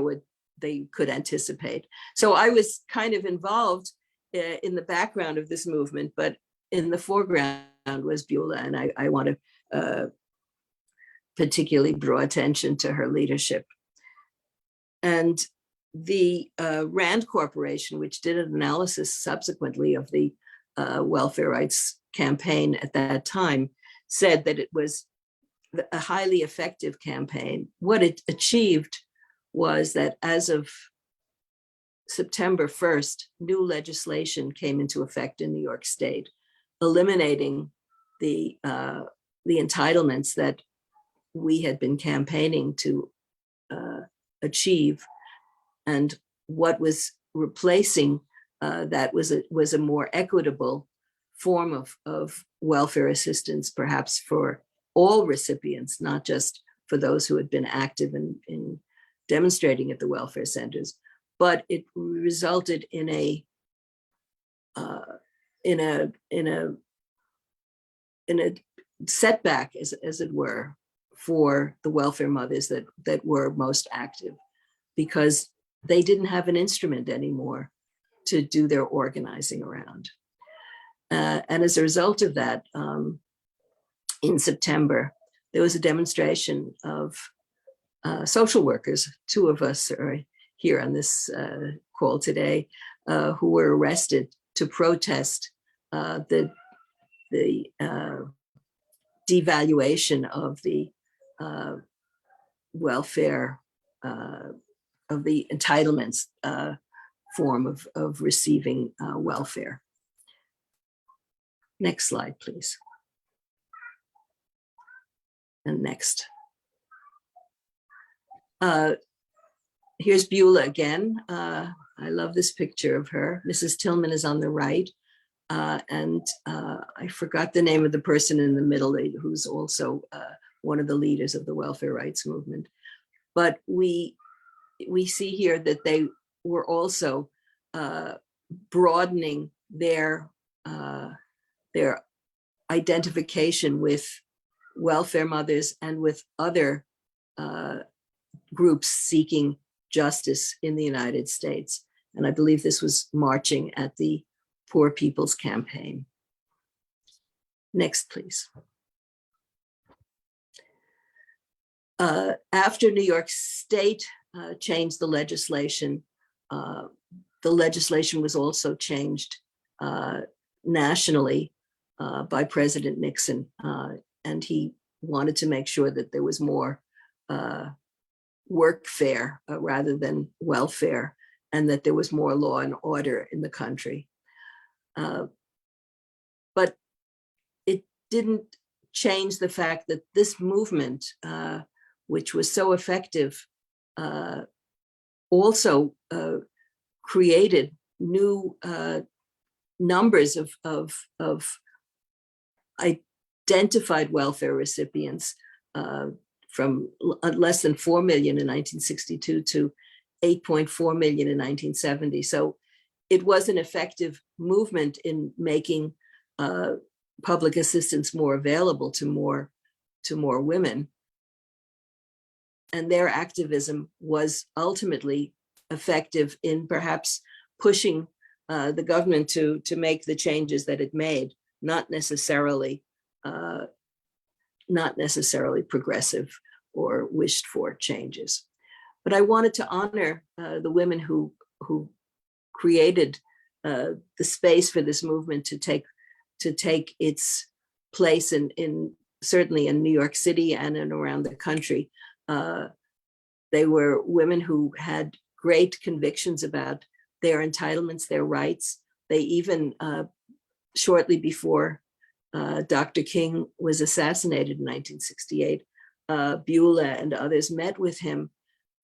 could anticipate. So I was kind of involved in the background of this movement, but in the foreground was Beulah, and I want to particularly draw attention to her leadership. And the Rand Corporation, which did an analysis subsequently of the welfare rights campaign at that time, said that it was a highly effective campaign. What it achieved was that as of September 1st, new legislation came into effect in New York State, eliminating the entitlements that we had been campaigning to achieve. And what was replacing that was a more equitable form of welfare assistance, perhaps for all recipients, not just for those who had been active in demonstrating at the welfare centers. But it resulted in a setback, as it were, for the welfare mothers that were most active, because they didn't have an instrument anymore to do their organizing around. And as a result of that, in September, there was a demonstration of social workers. Two of us are here on this call today, who were arrested to protest the devaluation of the welfare, of the entitlements form of receiving welfare. Next slide, please. And next. Here's Beulah again. I love this picture of her. Mrs. Tillman is on the right. And I forgot the name of the person in the middle who's also one of the leaders of the welfare rights movement. But we see here that they were also broadening their identification with welfare mothers and with other groups seeking justice in the United States. And I believe this was marching at the Poor People's Campaign. Next, please. After New York State changed the legislation was also changed nationally by President Nixon. And he wanted to make sure that there was more workfare rather than welfare, and that there was more law and order in the country. But it didn't change the fact that this movement, which was so effective, also created new numbers of identified welfare recipients from less than 4 million in 1962 to 8.4 million in 1970. So it was an effective movement in making public assistance more available to more women. And their activism was ultimately effective in perhaps pushing the government to make the changes that it made, not necessarily progressive or wished for changes. But I wanted to honor the women who created the space for this movement to take its place in certainly in New York City and around the country. They were women who had great convictions about their entitlements, their rights. They even, shortly before Dr. King was assassinated in 1968, Beulah and others met with him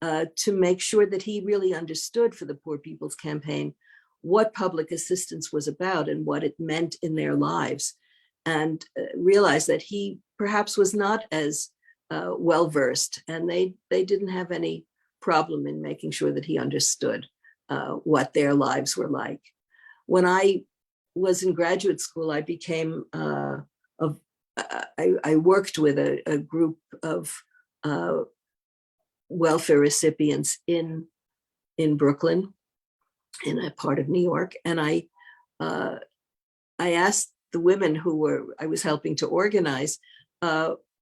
to make sure that he really understood for the Poor People's Campaign what public assistance was about and what it meant in their lives, and realized that he perhaps was not as well-versed, and they didn't have any problem in making sure that he understood what their lives were like. When I was in graduate school, I became, I worked with a group of welfare recipients in Brooklyn, in a part of New York, and I asked the women who I was helping to organize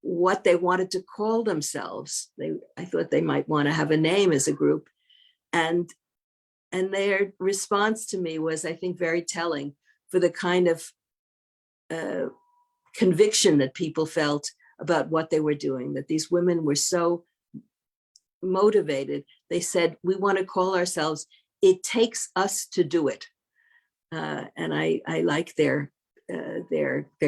what they wanted to call themselves. I thought they might want to have a name as a group, and their response to me was, I think, very telling for the kind of conviction that people felt about what they were doing, that these women were so motivated. They said, we want to call ourselves It Takes Us to Do It. And I like their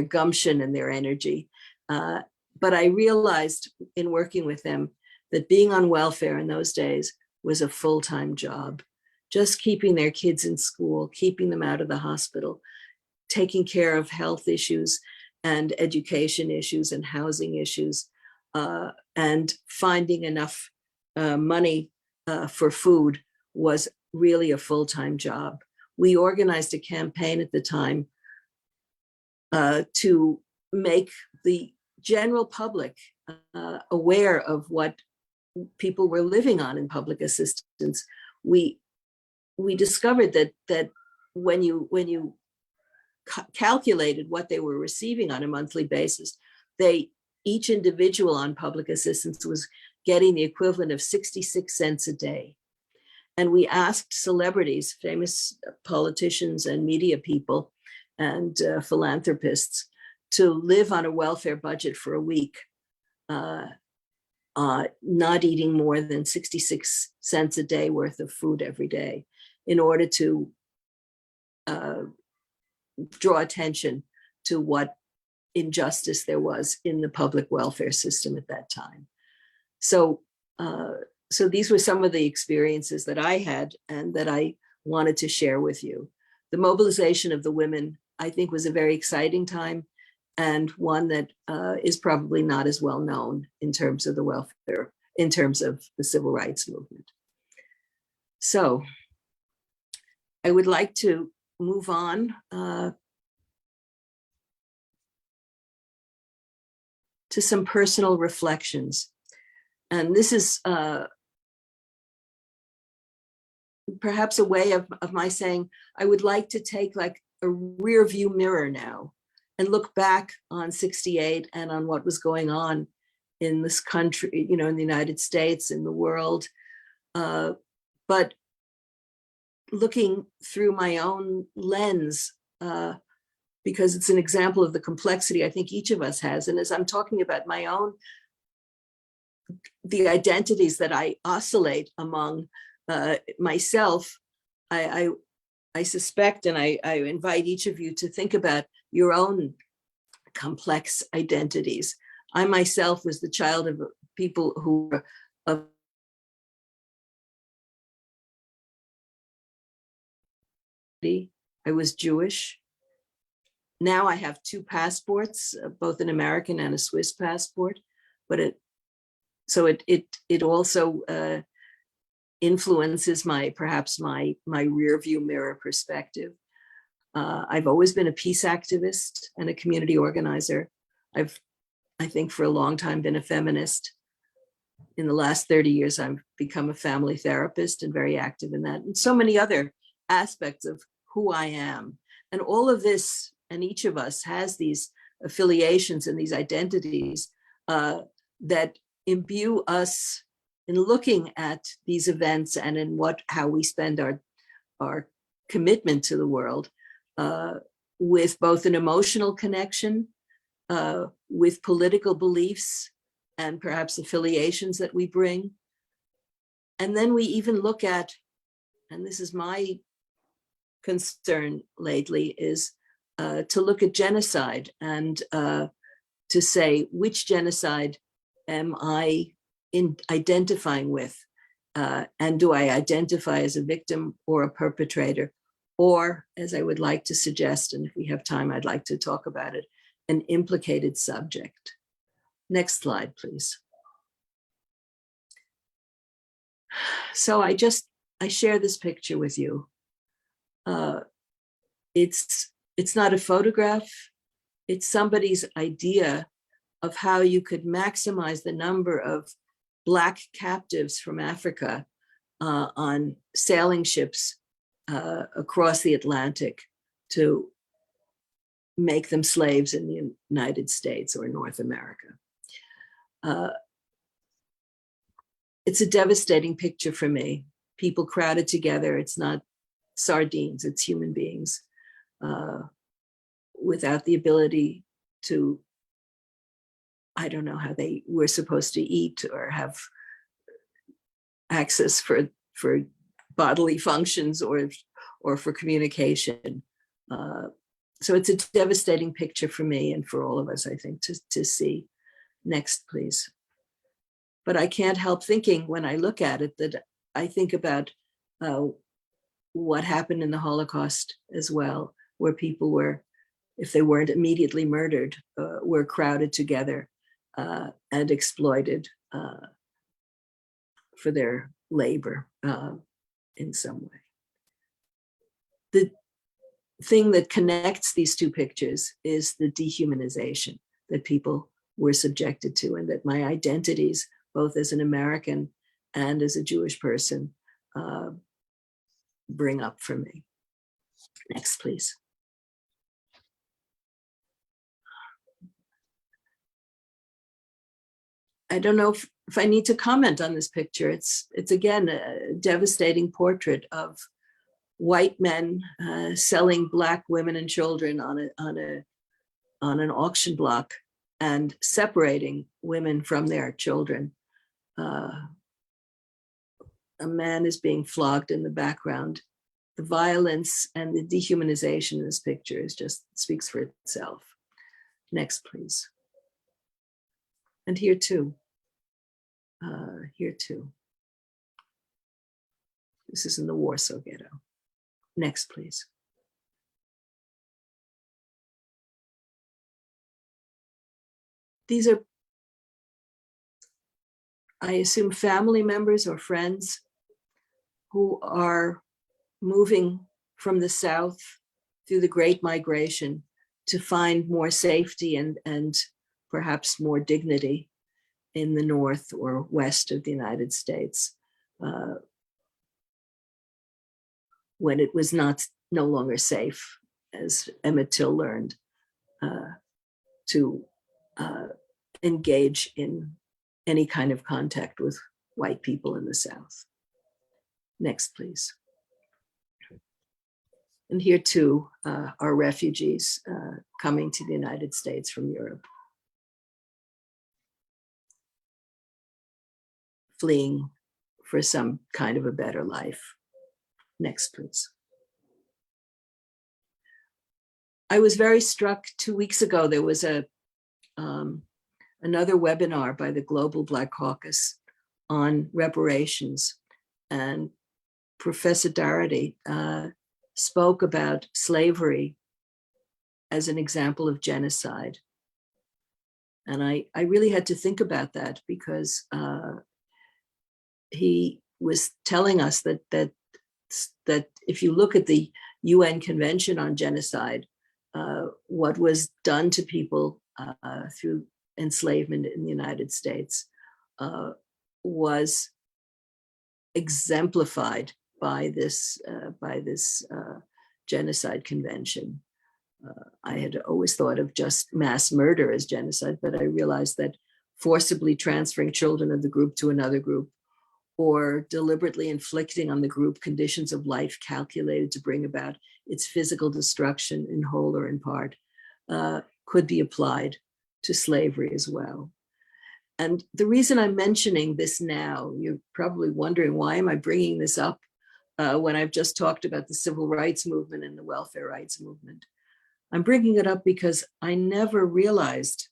gumption and their energy. But I realized in working with them that being on welfare in those days was a full-time job. Just keeping their kids in school, keeping them out of the hospital, taking care of health issues and education issues and housing issues, and finding enough money for food was really a full-time job. We organized a campaign at the time to make the general public aware of what people were living on in public assistance. We discovered that when you calculated what they were receiving on a monthly basis, each individual on public assistance was getting the equivalent of 66 cents a day. And we asked celebrities, famous politicians and media people and philanthropists to live on a welfare budget for a week, not eating more than 66 cents a day worth of food every day, in order to draw attention to what injustice there was in the public welfare system at that time. So these were some of the experiences that I had and that I wanted to share with you. The mobilization of the women, I think, was a very exciting time, and one that is probably not as well known in terms of the welfare, in terms of the civil rights movement. So I would like to move on to some personal reflections. And this is perhaps a way of my saying, I would like to take like a rear view mirror now and look back on 68 and on what was going on in this country, you know, in the United States, in the world, but looking through my own lens, because it's an example of the complexity I think each of us has. And as I'm talking about my own, the identities that I oscillate among myself, I suspect, and I invite each of you to think about your own complex identities. I myself was the child of people who were of I was Jewish. Now I have two passports, both an American and a Swiss passport, but it also influences perhaps my rear view mirror perspective. I've always been a peace activist and a community organizer. I think for a long time been a feminist. In the last 30 years, I've become a family therapist and very active in that, and so many other aspects of who I am. And all of this, and each of us has these affiliations and these identities that imbue us in looking at these events and in how we spend our commitment to the world, with both an emotional connection, with political beliefs and perhaps affiliations that we bring. And then we even look at, and this is my concern lately, is to look at genocide and to say, which genocide am I identifying with? And do I identify as a victim or a perpetrator? Or, as I would like to suggest, and if we have time, I'd like to talk about it, an implicated subject. Next slide, please. So I share this picture with you. It's not a photograph. It's somebody's idea of how you could maximize the number of Black captives from Africa on sailing ships across the Atlantic to make them slaves in the United States or North America. It's a devastating picture for me. People crowded together. It's not sardines, it's human beings without the ability to, I don't know how they were supposed to eat or have access for bodily functions or for communication. So it's a devastating picture for me and for all of us, I think, to see. Next, please. But I can't help thinking when I look at it that I think about what happened in the Holocaust as well, where people were, if they weren't immediately murdered, were crowded together and exploited for their labor in some way. The thing that connects these two pictures is the dehumanization that people were subjected to, and that my identities, both as an American and as a Jewish person, bring up for me. Next, please. I don't know if I need to comment on this picture. It's again a devastating portrait of white men selling Black women and children on an auction block and separating women from their children. A man is being flogged in the background. The violence and the dehumanization in this picture speaks for itself. Next, please. And here too. Here too. This is in the Warsaw Ghetto. Next, please. These are, I assume, family members or friends who are moving from the South through the Great Migration to find more safety and perhaps more dignity in the north or west of the United States when it was no longer safe, as Emmett Till learned, to engage in any kind of contact with white people in the South. Next, please. And here too are refugees coming to the United States from Europe, fleeing for some kind of a better life. Next, please. I was very struck 2 weeks ago. There was another webinar by the Global Black Caucus on reparations, and Professor Doherty spoke about slavery as an example of genocide. And I really had to think about that, because he was telling us that if you look at the UN Convention on Genocide, what was done to people through enslavement in the United States was exemplified by this genocide convention. I had always thought of just mass murder as genocide, but I realized that forcibly transferring children of the group to another group, or deliberately inflicting on the group conditions of life calculated to bring about its physical destruction in whole or in part, could be applied to slavery as well. And the reason I'm mentioning this now, you're probably wondering, why am I bringing this up when I've just talked about the civil rights movement and the welfare rights movement? I'm bringing it up because I never realized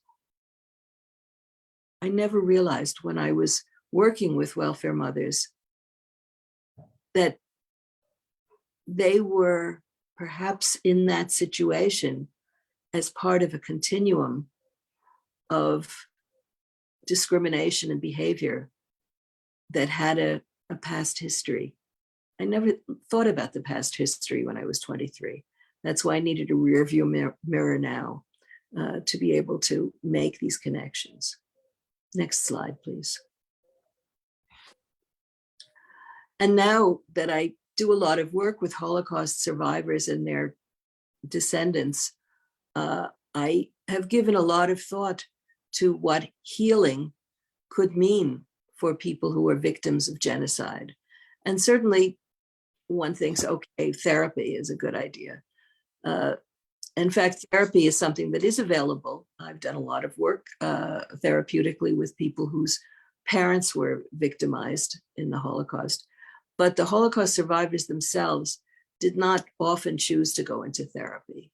when I was working with welfare mothers that they were perhaps in that situation as part of a continuum of discrimination and behavior that had a past history. I never thought about the past history when I was 23. That's why I needed a rear view mirror now to be able to make these connections. Next slide, please. And now that I do a lot of work with Holocaust survivors and their descendants, I have given a lot of thought to what healing could mean for people who are victims of genocide. And certainly one thinks, okay, therapy is a good idea. In fact, therapy is something that is available. I've done a lot of work therapeutically with people whose parents were victimized in the Holocaust. But the Holocaust survivors themselves did not often choose to go into therapy.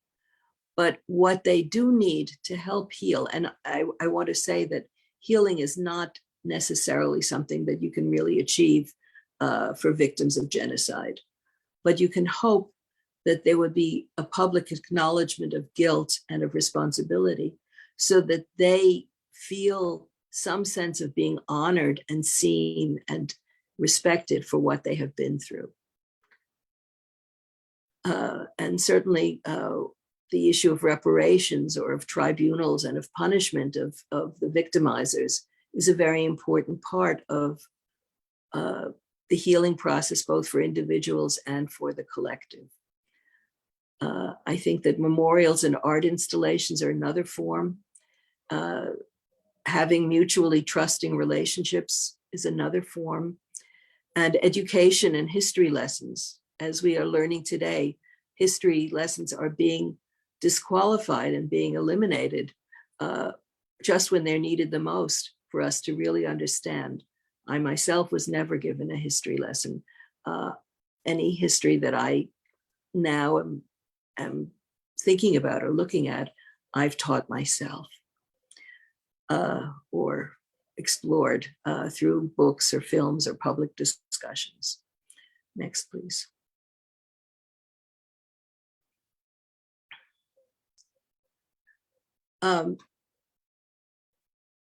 But what they do need to help heal, and I want to say that healing is not necessarily something that you can really achieve for victims of genocide, but you can hope that there would be a public acknowledgement of guilt and of responsibility so that they feel some sense of being honored and seen and respected for what they have been through. And certainly the issue of reparations or of tribunals and of punishment of the victimizers is a very important part of the healing process, both for individuals and for the collective. I think that memorials and art installations are another form. Having mutually trusting relationships is another form. And education and history lessons, as we are learning today, history lessons are being disqualified and being eliminated just when they're needed the most for us to really understand. I myself was never given a history lesson. Any history that I now am thinking about or looking at, I've taught myself or explored through books or films or public discussions. Next, please.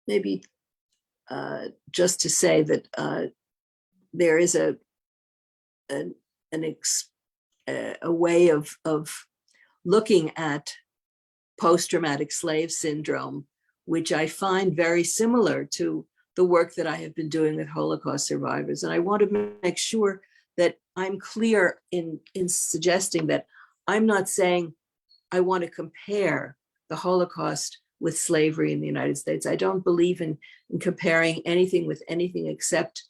Maybe just to say that there is a way of looking at post-traumatic slave syndrome which I find very similar to the work that I have been doing with Holocaust survivors. And I want to make sure that I'm clear in suggesting that I'm not saying I want to compare the Holocaust with slavery in the United States. I don't believe in comparing anything with anything except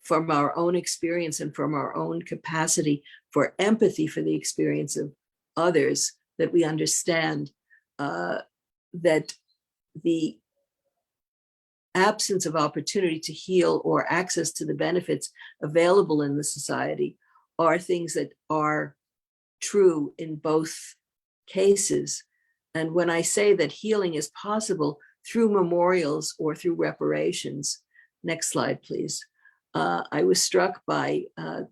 from our own experience and from our own capacity for empathy for the experience of others, that we understand that the absence of opportunity to heal or access to the benefits available in the society are things that are true in both cases. And when I say that healing is possible through memorials or through reparations, next slide, please. I was struck by the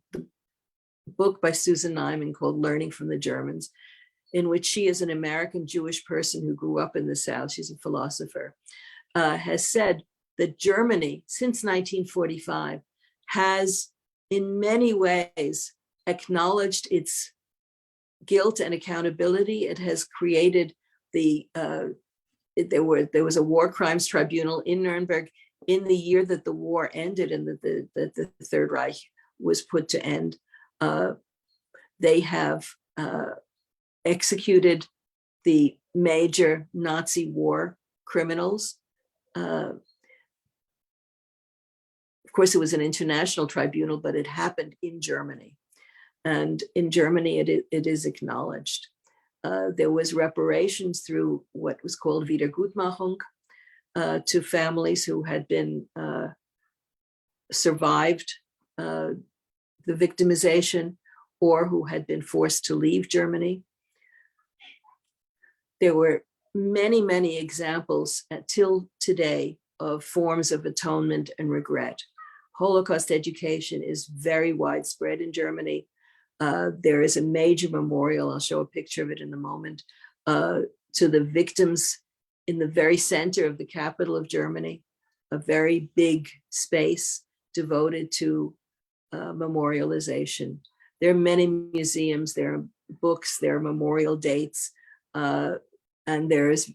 book by Susan Nyman called Learning from the Germans, in which she, as an American Jewish person who grew up in the South, she's a philosopher, has said that Germany, since 1945, has in many ways acknowledged its guilt and accountability. It has created there was a war crimes tribunal in Nuremberg in the year that the war ended and that the Third Reich was put to end. They have executed the major Nazi war criminals. Of course, it was an international tribunal, but it happened in Germany. And in Germany, it is acknowledged. There was reparations through what was called Wiedergutmachung to families who had been survived the victimization or who had been forced to leave Germany. There were many, many examples till today of forms of atonement and regret. Holocaust education is very widespread in Germany. There is a major memorial, I'll show a picture of it in a moment, to the victims in the very center of the capital of Germany, a very big space devoted to memorialization. There are many museums, there are books, there are memorial dates, and there is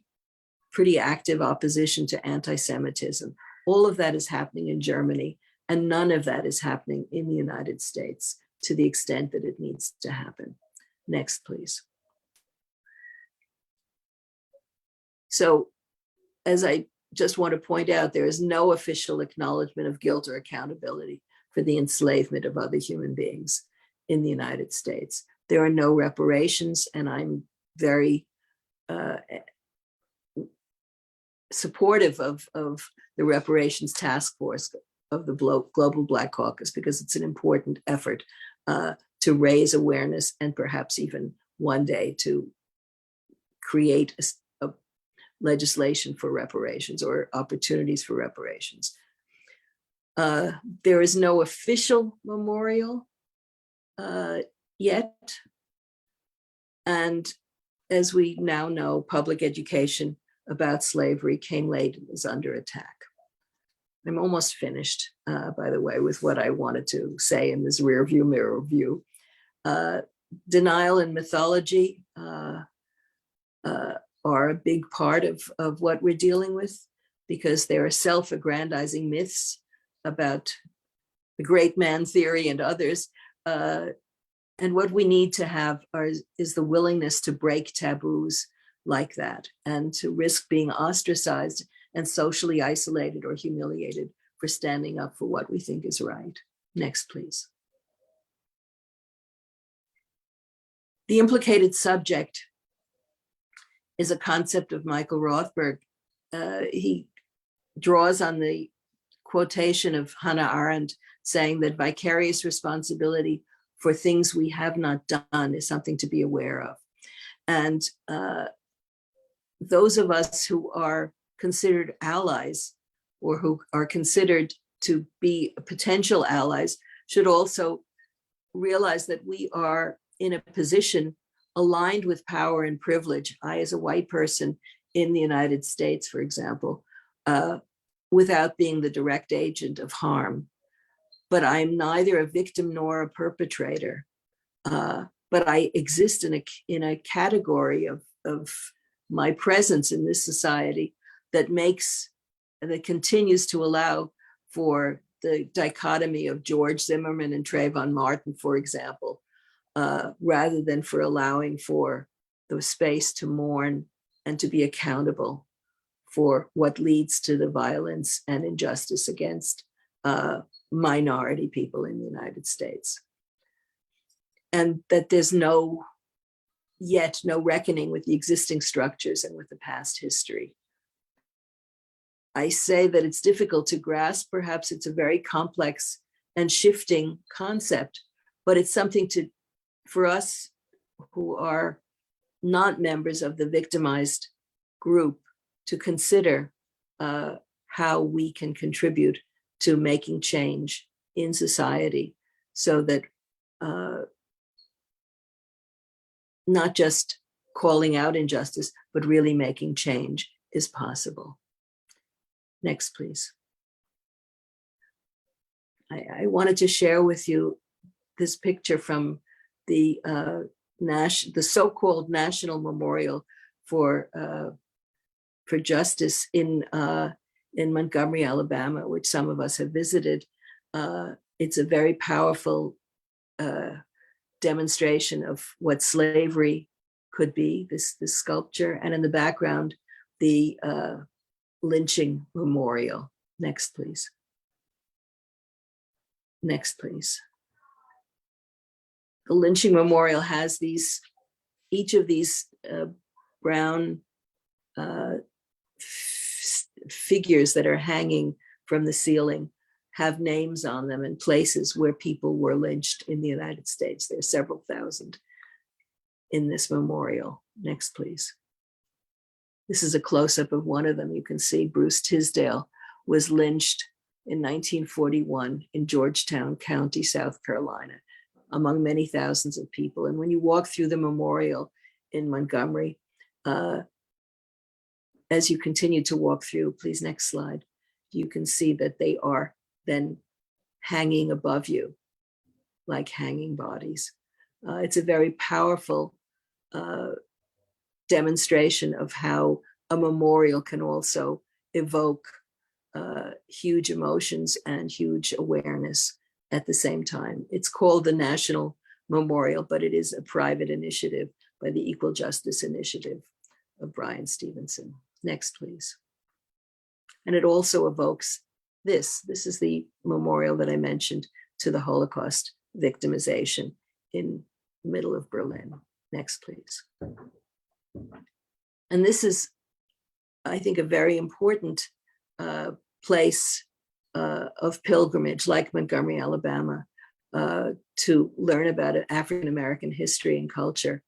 pretty active opposition to anti-Semitism. All of that is happening in Germany, and none of that is happening in the United States to the extent that it needs to happen. Next, please. So, as I just want to point out, there is no official acknowledgement of guilt or accountability for the enslavement of other human beings in the United States. There are no reparations, and I'm very supportive of the reparations task force of the Global Black Caucus, because it's an important effort to raise awareness and perhaps even one day to create a legislation for reparations or opportunities for reparations. There is no official memorial yet. And as we now know, public education about slavery came late and is under attack. I'm almost finished, by the way, with what I wanted to say in this rear view mirror view. Denial and mythology are a big part of what we're dealing with, because there are self-aggrandizing myths about the great man theory and others. And what we need to have is the willingness to break taboos like that and to risk being ostracized and socially isolated or humiliated for standing up for what we think is right. Next, please. The implicated subject is a concept of Michael Rothberg. He draws on the quotation of Hannah Arendt saying that vicarious responsibility for things we have not done is something to be aware of. And those of us who are considered allies or who are considered to be potential allies should also realize that we are in a position aligned with power and privilege. I, as a white person in the United States, for example, without being the direct agent of harm, but I'm neither a victim nor a perpetrator. But I exist in a category of my presence in this society that continues to allow for the dichotomy of George Zimmerman and Trayvon Martin, for example, rather than for allowing for the space to mourn and to be accountable for what leads to the violence and injustice against minority people in the United States. And that there's no reckoning with the existing structures and with the past history. I say that it's difficult to grasp. Perhaps it's a very complex and shifting concept, but it's something for us who are not members of the victimized group to consider how we can contribute to making change in society so that not just calling out injustice, but really making change is possible. Next, please. I wanted to share with you this picture from the so-called National Memorial for Justice in Montgomery, Alabama, which some of us have visited. It's a very powerful demonstration of what slavery could be, this sculpture, and in the background, the lynching memorial. Next, please. Next, please. The lynching memorial has each of these brown figures that are hanging from the ceiling have names on them and places where people were lynched in the United States. There are several thousand in this memorial. Next, please. This is a close-up of one of them. You can see Bruce Tisdale was lynched in 1941 in Georgetown County, South Carolina, among many thousands of people. And when you walk through the memorial in Montgomery, as you continue to walk through, please, next slide, you can see that they are then hanging above you like hanging bodies. It's a very powerful demonstration of how a memorial can also evoke huge emotions and huge awareness at the same time. It's called the National Memorial, but it is a private initiative by the Equal Justice Initiative of Brian Stevenson. Next, please. And it also evokes this. This is the memorial that I mentioned to the Holocaust victimization in the middle of Berlin. Next, please. And this is, I think, a very important place of pilgrimage, like Montgomery, Alabama, to learn about African American history and culture.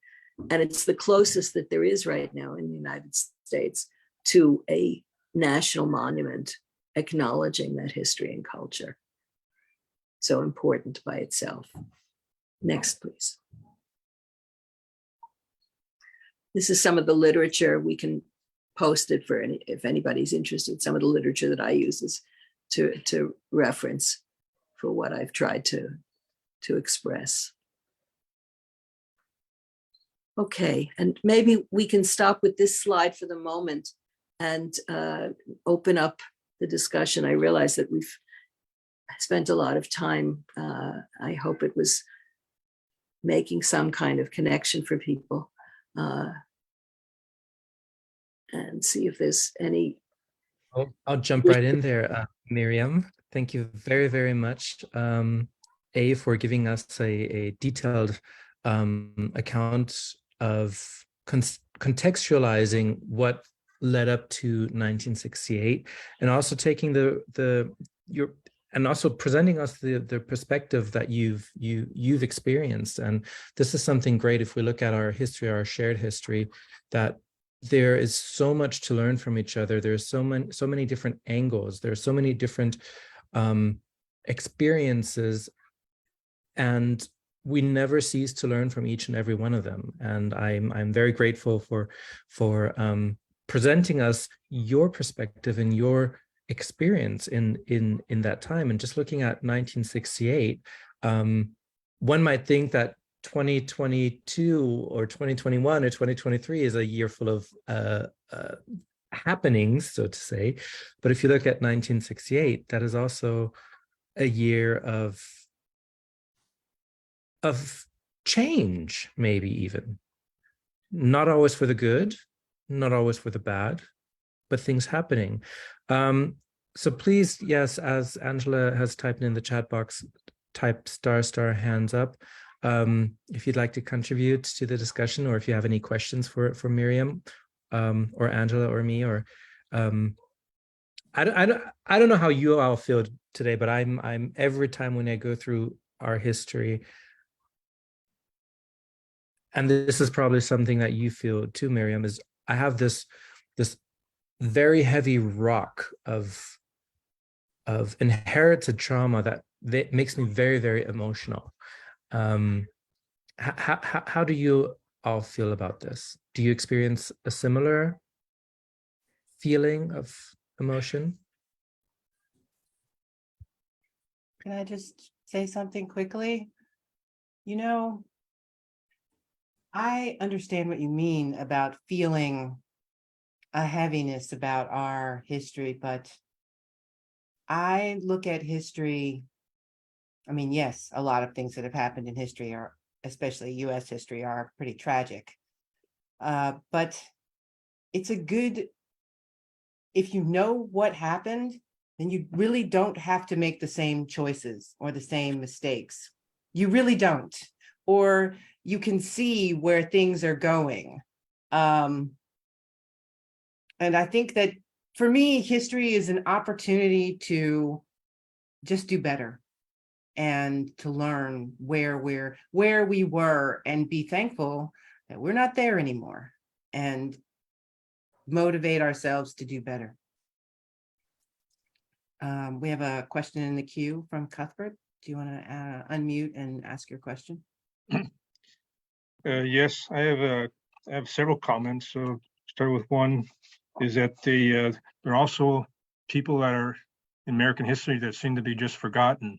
And it's the closest that there is right now in the United States to a national monument acknowledging that history and culture. So important by itself. Next, please. This is some of the literature. We can post it for if anybody's interested. Some of the literature that I use is to reference for what I've tried to express. Okay, and maybe we can stop with this slide for the moment and open up the discussion. I realize that we've spent a lot of time. I hope it was making some kind of connection for people. And see if there's any. I'll jump right in there, Miriam. Thank you very, very much, for giving us a detailed account of contextualizing what led up to 1968, and also taking and also presenting us the perspective that you've experienced. And this is something great if we look at our history, our shared history, that there is so much to learn from each other. There's so many different angles. There's so many different experiences, and we never cease to learn from each and every one of them. And I'm very grateful for presenting us your perspective and your experience in that time. And just looking at 1968, one might think that 2022 or 2021 or 2023 is a year full of happenings, so to say. But if you look at 1968, that is also a year of change, maybe even. Not always for the good, not always for the bad, but things happening. So please, yes, as Angela has typed in the chat box, type * hands up. If you'd like to contribute to the discussion, or if you have any questions for Miriam, or Angela or me, or I don't know how you all feel today, but I'm every time when I go through our history, and this is probably something that you feel too, Miriam, is I have this very heavy rock of inherited trauma that makes me very, very emotional. How do you all feel about this? Do you experience a similar feeling of emotion? Can I just say something quickly? You know, I understand what you mean about feeling a heaviness about our history, but I look at history. I mean, yes, a lot of things that have happened in history are, especially US history, are pretty tragic. But it's a good, if you know what happened, then you really don't have to make the same choices or the same mistakes. You really don't. Or you can see where things are going. And I think that for me, history is an opportunity to just do better and to learn where we were and be thankful that we're not there anymore and motivate ourselves to do better. We have a question in the queue from Cuthbert. Do you want to unmute and ask your question? Yes, I have several comments. So start with one, is that there are also people that are in American history that seem to be just forgotten.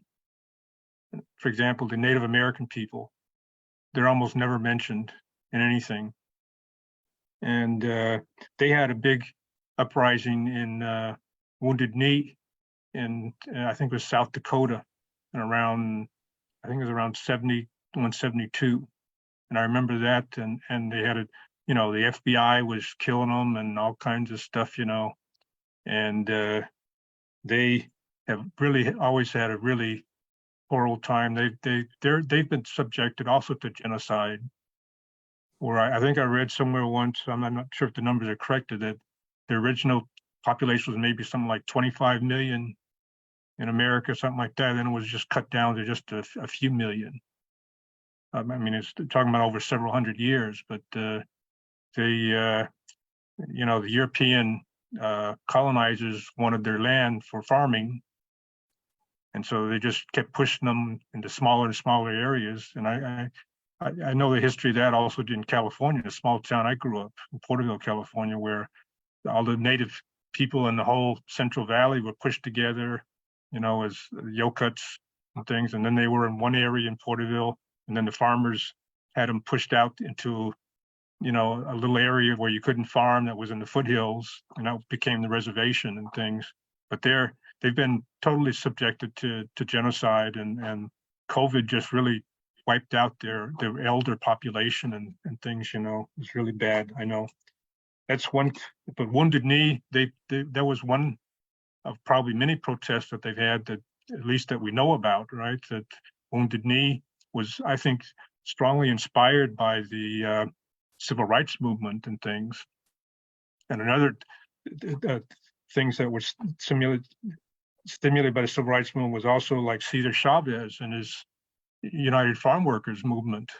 For example, the Native American people, they're almost never mentioned in anything. And they had a big uprising in Wounded Knee in I think it was South Dakota, and I think it was around 71, 72. And I remember that, and they had the FBI was killing them and all kinds of stuff, and they have really always had a really horrible time. They've been subjected also to genocide, where I think I read somewhere once, I'm not sure if the numbers are correct, that the original population was maybe something like 25 million in America, something like that. Then it was just cut down to just a few million. I mean, it's talking about over several hundred years, but the European colonizers wanted their land for farming, and so they just kept pushing them into smaller and smaller areas. And I know the history of that also in California, the small town I grew up in, Porterville, California, where all the native people in the whole Central Valley were pushed together, as Yokuts and things, and then they were in one area in Porterville. And then the farmers had them pushed out into, a little area where you couldn't farm that was in the foothills, and that became the reservation and things. But they've been totally subjected to genocide, and COVID just really wiped out their elder population and things. It's really bad. I know that's one. But Wounded Knee, that was one of probably many protests that they've had, that at least that we know about, right? That Wounded Knee was, I think, strongly inspired by the civil rights movement and things. And another things that were stimulated by the civil rights movement was also like Cesar Chavez and his United Farm Workers movement.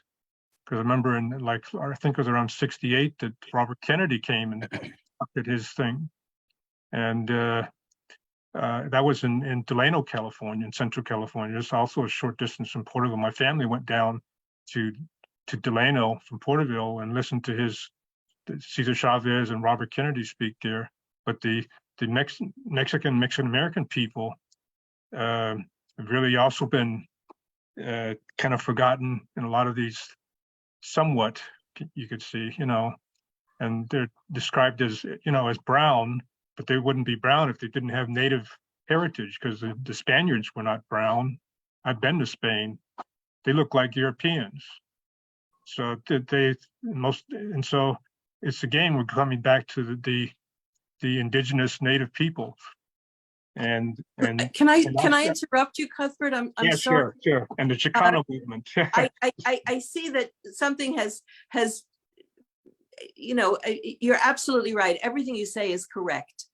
Because I remember I think it was around 68 that Robert Kennedy came and did his thing. And that was in Delano, California, in Central California. It's also a short distance from Porterville. My family went down to Delano from Porterville and listened to Cesar Chavez and Robert Kennedy speak there. But the Mexican American people have really also been kind of forgotten in a lot of these, somewhat, you could see, and they're described as, as brown, but they wouldn't be brown if they didn't have native heritage, because the Spaniards were not brown. I've been to Spain. They look like Europeans. So and so it's again, we're coming back to the indigenous native people. And Can I interrupt you, Cuthbert? I'm yeah, sorry. sure. And the Chicano movement. I see that something has, you're absolutely right. Everything you say is correct.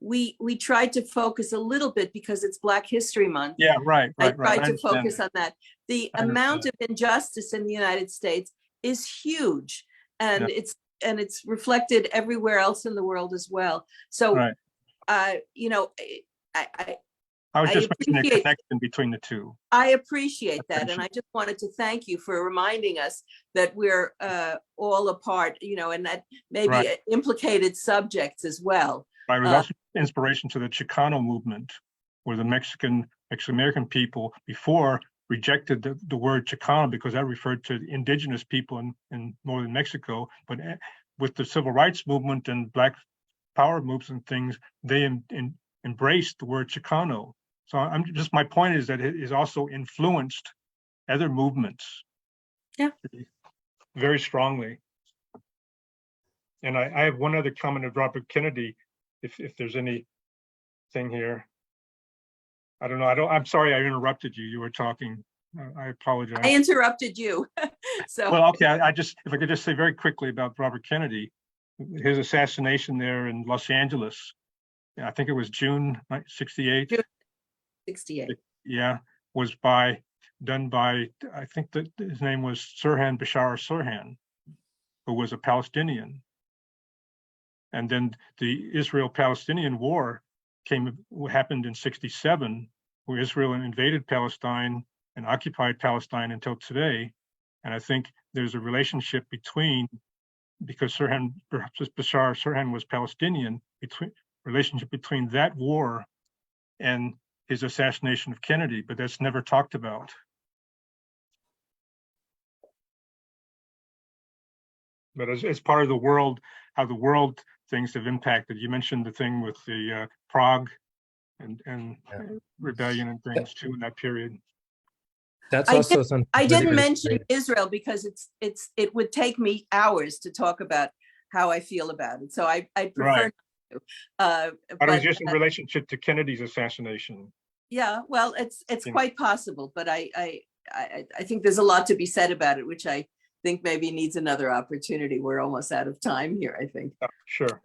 We tried to focus a little bit because it's Black History Month. Yeah, right. I tried to understand focus on that. The amount of injustice in the United States is huge, and it's reflected everywhere else in the world as well. So, Right. I was just making a appreciate- connection between the two. I appreciate that, and I just wanted to thank you for reminding us that we're all a part, and that maybe Right. implicated subjects as well. Right. It was also inspiration to the Chicano movement, where the Mexican-American people before rejected the word Chicano because that referred to indigenous people in northern Mexico. But with the civil rights movement and Black power moves and things, they embraced the word Chicano. So my point is that it is also influenced other movements. Yeah. Very strongly. And I have one other comment of Robert Kennedy, if there's anything here. I don't know. I'm sorry I interrupted you. You were talking. I apologize. I interrupted you. So Well, okay. If I could just say very quickly about Robert Kennedy, his assassination there in Los Angeles. I think it was June 68. June 68. Yeah, was done by, I think that his name was Sirhan Bashar Sirhan, who was a Palestinian. And then the Israel-Palestinian War happened in 67, where Israel invaded Palestine and occupied Palestine until today. And I think there's a relationship because Bashar Sirhan was Palestinian, relationship between that war and his assassination of Kennedy, but that's never talked about. But as part of the world, how the world things have impacted. You mentioned the thing with the Prague and rebellion and things too in that period. That's also something. I didn't mention Israel because it would take me hours to talk about how I feel about it. So I prefer Right. not to. But it was just in relationship to Kennedy's assassination. Yeah, well, it's quite possible, but I think there's a lot to be said about it, which I think maybe needs another opportunity. We're almost out of time here, I think. Sure.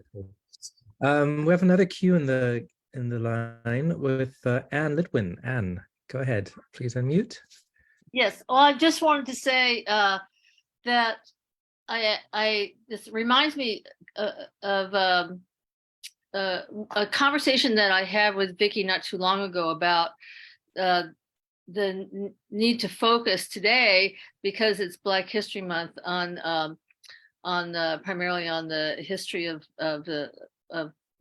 We have another queue in the line with Anne Litwin. Anne, go ahead. Please unmute. Yes. Well, I just wanted to say that this reminds me of a conversation that I had with Vicki not too long ago about the need to focus today, because it's Black History Month, on primarily on the history of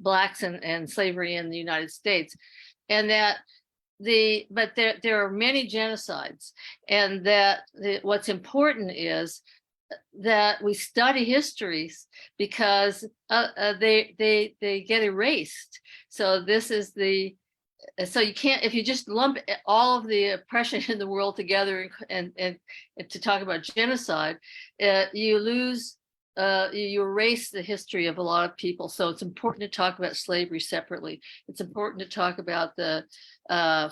Blacks and slavery in the United States, and that but there are many genocides, and that what's important is that we study histories, because they get erased. So this is so you can't, if you just lump all of the oppression in the world together and to talk about genocide, you lose, you erase the history of a lot of people. So it's important to talk about slavery separately. It's important to talk about the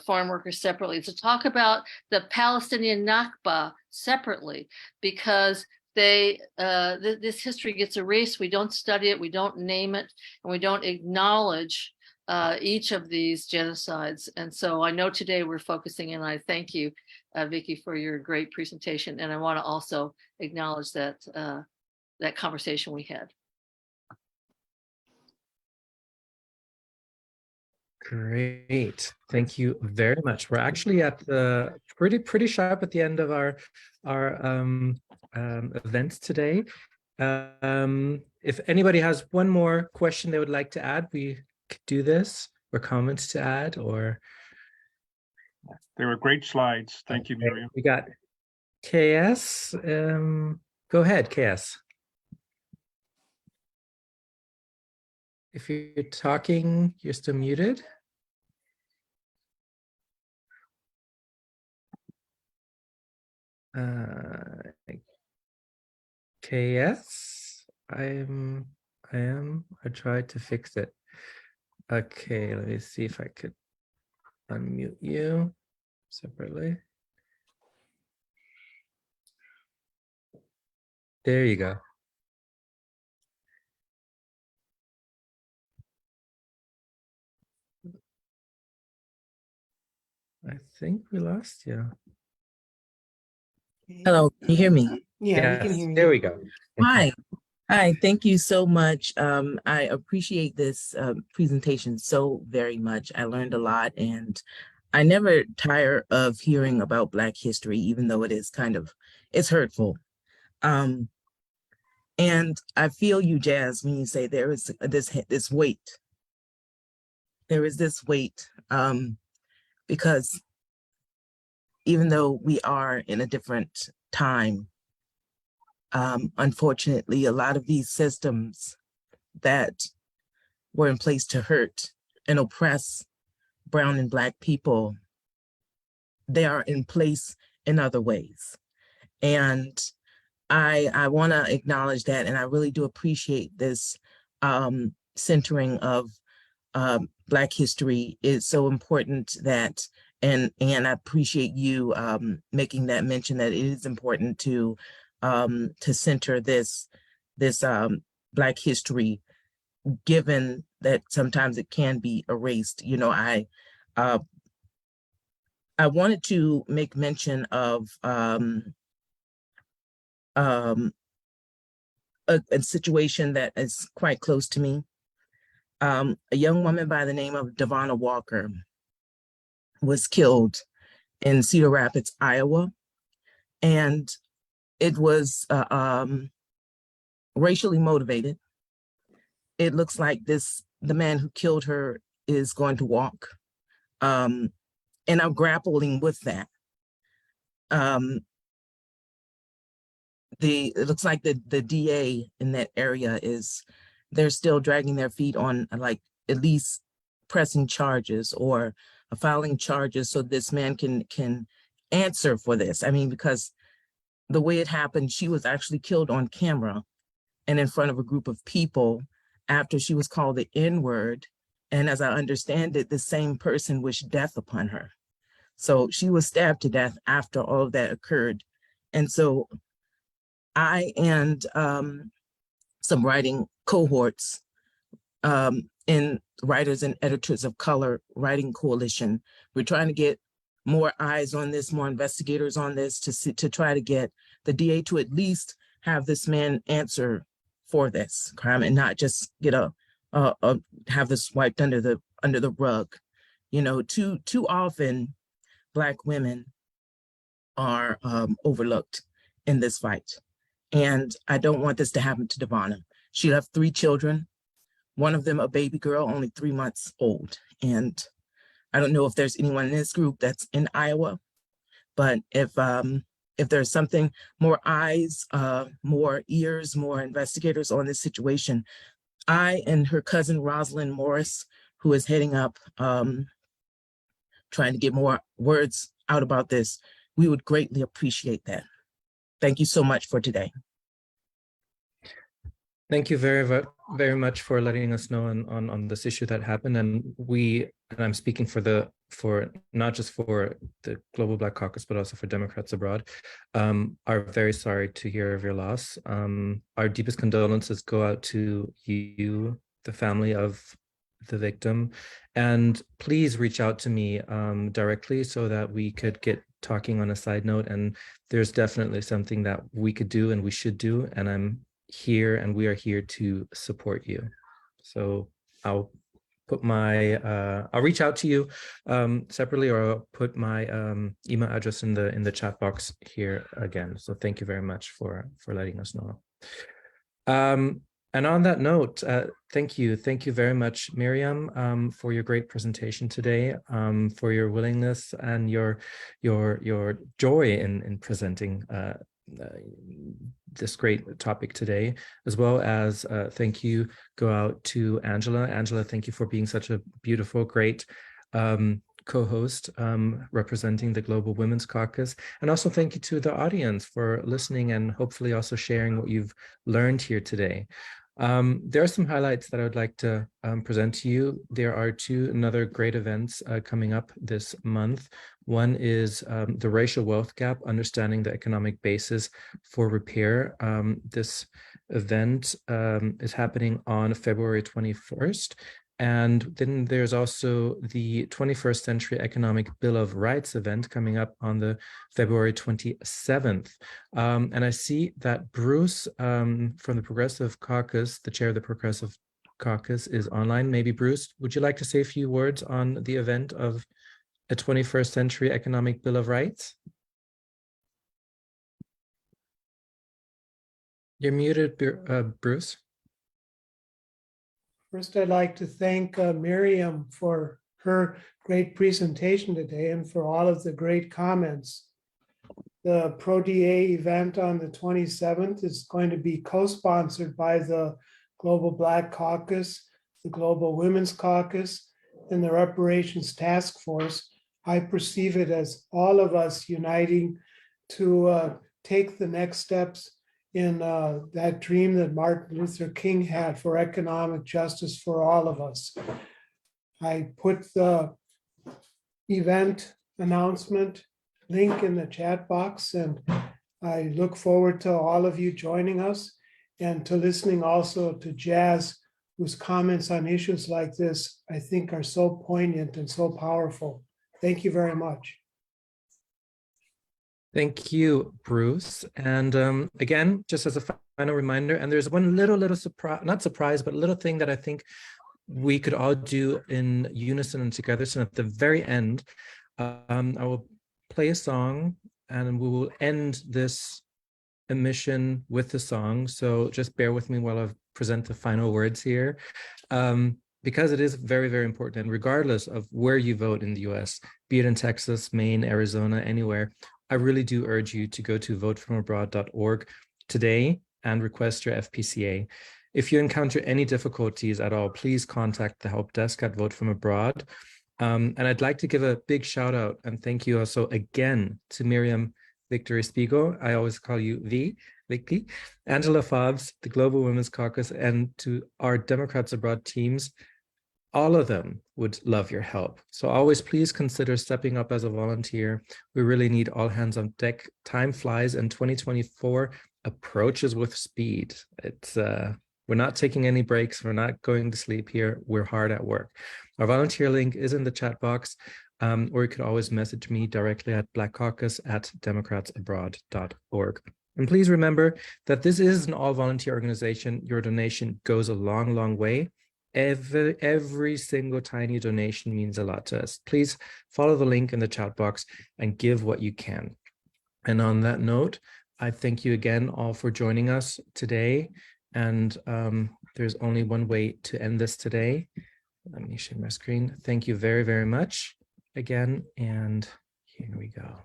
farm workers separately, to talk about the Palestinian Nakba separately, because this history gets erased. We don't study it, we don't name it, and we don't acknowledge each of these genocides. And so I know today we're focusing, and I thank you, Vicki, for your great presentation. And I want to also acknowledge that that conversation we had. Great, thank you very much. We're actually at the pretty sharp at the end of our events today. If anybody has one more question they would like to add, we could do this, or comments to add, or. They were great slides. Thank you, Miriam. We got KS. Go ahead, KS. if you're talking, you're still muted. KS, I tried to fix it. Okay, let me see if I could unmute you separately. There you go. I think we lost you. Hello, can you hear me? Yeah, we can Yes, hear you. there we go. Hi. Hi, thank you so much. I appreciate this presentation so very much. I learned a lot, and I never tire of hearing about Black history, even though it is it's hurtful. And I feel you, Jazz, when you say there is this weight. There is this weight, because even though we are in a different time, unfortunately, a lot of these systems that were in place to hurt and oppress Brown and Black people, they are in place in other ways. And I want to acknowledge that, and I really do appreciate this centering of Black history is so important that, and I appreciate you making that mention that it is important to center this Black history, given that sometimes it can be erased. You know, I wanted to make mention of a situation that is quite close to me. A young woman by the name of Devonna Walker was killed in Cedar Rapids, Iowa, and it was racially motivated. It looks like the man who killed her is going to walk, and I'm grappling with that. It looks like the DA in that area they're still dragging their feet on, like, at least pressing charges or filing charges so this man can answer for this. I mean, because the way it happened, she was actually killed on camera and in front of a group of people after she was called the N-word. And as I understand it, the same person wished death upon her. So she was stabbed to death after all of that occurred. And so I and some writing cohorts in Writers and Editors of Color Writing Coalition, we're trying to get more eyes on this, more investigators on this, to try to get the DA to at least have this man answer for this crime and not just get have this wiped under the rug. You know, too often Black women are overlooked in this fight. And I don't want this to happen to Devonna. She left 3 children, one of them a baby girl, only 3 months old. And I don't know if there's anyone in this group that's in Iowa, but if there's something, more eyes, more ears, more investigators on this situation, I and her cousin Rosalind Morris, who is heading up, trying to get more words out about this, we would greatly appreciate that. Thank you so much for today. Thank you very much for letting us know on this issue that happened. And I'm speaking for not just for the Global Black Caucus, but also for Democrats abroad, are very sorry to hear of your loss. Our deepest condolences go out to you, the family of the victim, and please reach out to me directly so that we could get talking on a side note. And there's definitely something that we could do and we should do, and I'm here and we are here to support you. So I'll put my I'll reach out to you separately, or I'll put my email address in the chat box here again. So thank you very much for letting us know. And on that note, thank you very much, Miriam, for your great presentation today, for your willingness and your joy in presenting this great topic today, as well as thank you go out to Angela. Angela, thank you for being such a beautiful, great co-host representing the Global Women's Caucus. And also thank you to the audience for listening and hopefully also sharing what you've learned here today. There are some highlights that I would like to present to you. There are another great events coming up this month. One is the racial wealth gap, understanding the economic basis for repair. This event is happening on February 21st. And then there's also the 21st Century Economic Bill of Rights event coming up on the February 27th. And I see that Bruce from the Progressive Caucus, the chair of the Progressive Caucus, is online. Maybe Bruce, would you like to say a few words on the event of a 21st Century Economic Bill of Rights? You're muted, Bruce. First, I'd like to thank Miriam for her great presentation today and for all of the great comments. The Pro-DA event on the 27th is going to be co-sponsored by the Global Black Caucus, the Global Women's Caucus, and the Reparations Task Force. I perceive it as all of us uniting to take the next steps in that dream that Martin Luther King had for economic justice for all of us. I put the event announcement link in the chat box, and I look forward to all of you joining us and to listening also to Jazz, whose comments on issues like this I think are so poignant and so powerful. Thank you very much. Thank you, Bruce. And again, just as a final reminder, and there's one little surprise, not surprise, but a little thing that I think we could all do in unison and together. So at the very end, I will play a song and we will end this emission with the song. So just bear with me while I present the final words here. Because it is very, very important. And regardless of where you vote in the US, be it in Texas, Maine, Arizona, anywhere, I really do urge you to go to votefromabroad.org today and request your FPCA. If you encounter any difficulties at all, please contact the help desk at Vote From Abroad. And I'd like to give a big shout out and thank you also again to Miriam Victory Spiegel. I always call you Vicky, Angela Fobbs, the Global Women's Caucus, and to our Democrats Abroad teams. All of them would love your help. So always please consider stepping up as a volunteer. We really need all hands on deck. Time flies and 2024 approaches with speed. It's we're not taking any breaks. We're not going to sleep here. We're hard at work. Our volunteer link is in the chat box, or you could always message me directly at blackcaucus@democratsabroad.org. And please remember that this is an all volunteer organization. Your donation goes a long, long way. Every single tiny donation means a lot to us. Please follow the link in the chat box and give what you can. And on that note, I thank you again all for joining us today. And there's only one way to end this today. Let me share my screen. Thank you very, very much again. And here we go.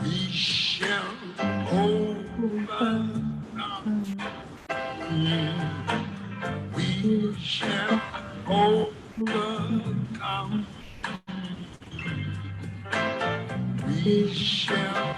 We shall overcome. We shall overcome. We shall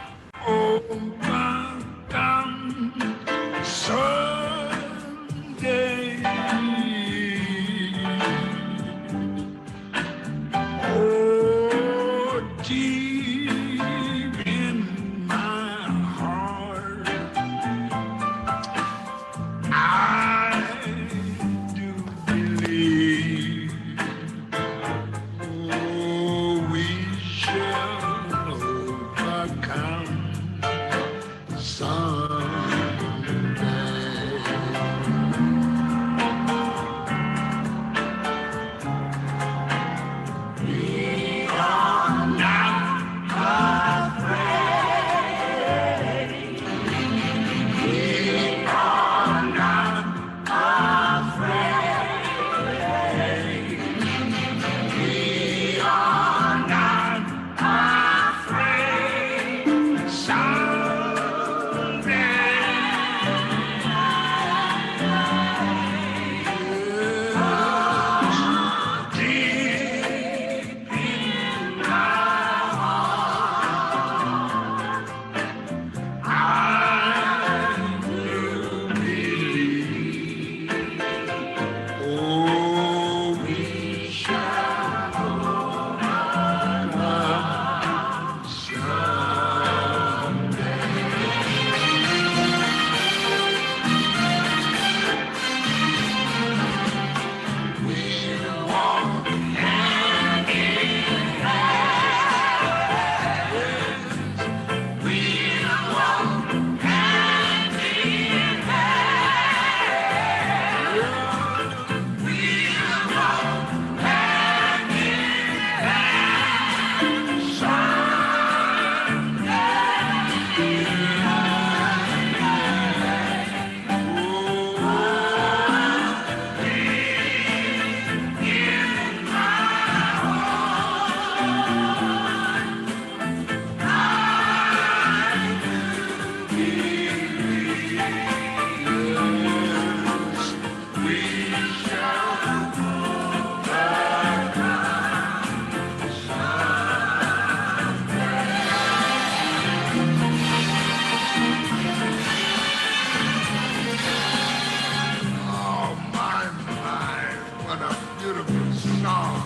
What a beautiful song.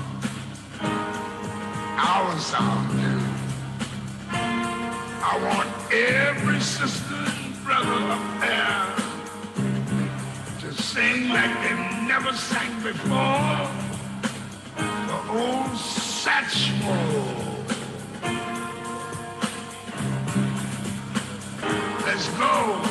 Our song, too. I want every sister and brother up there to sing like they never sang before. The old Satchmo. Let's go.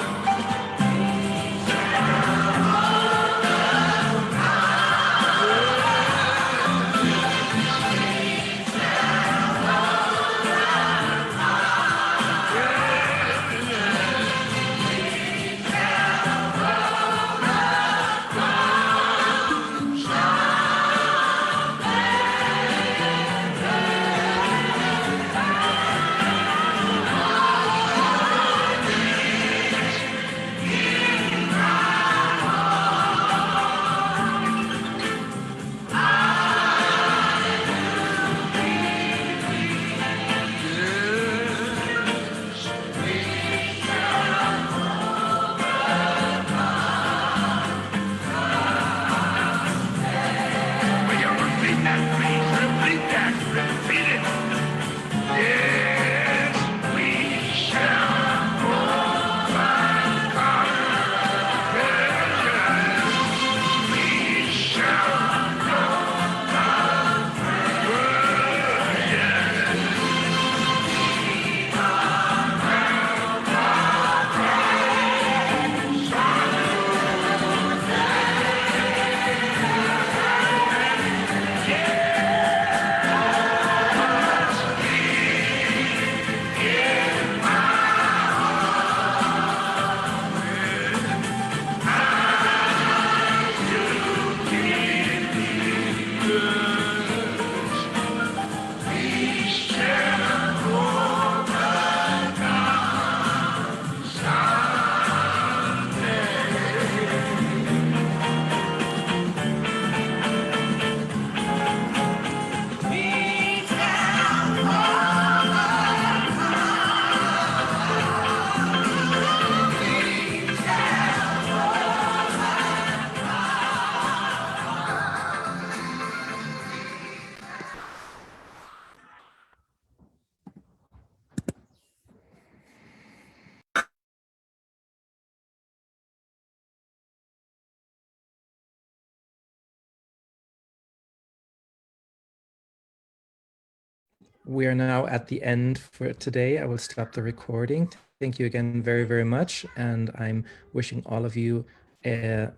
We are now at the end for today. I will stop the recording. Thank you again very, very much. And I'm wishing all of you a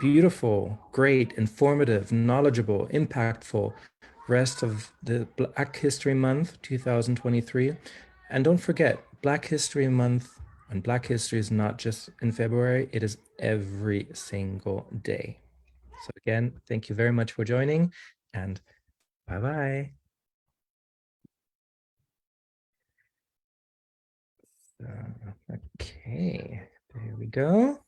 beautiful, great, informative, knowledgeable, impactful rest of the Black History Month 2023. And don't forget, Black History Month and Black History is not just in February, it is every single day. So again, thank you very much for joining, and bye-bye. Okay, there we go.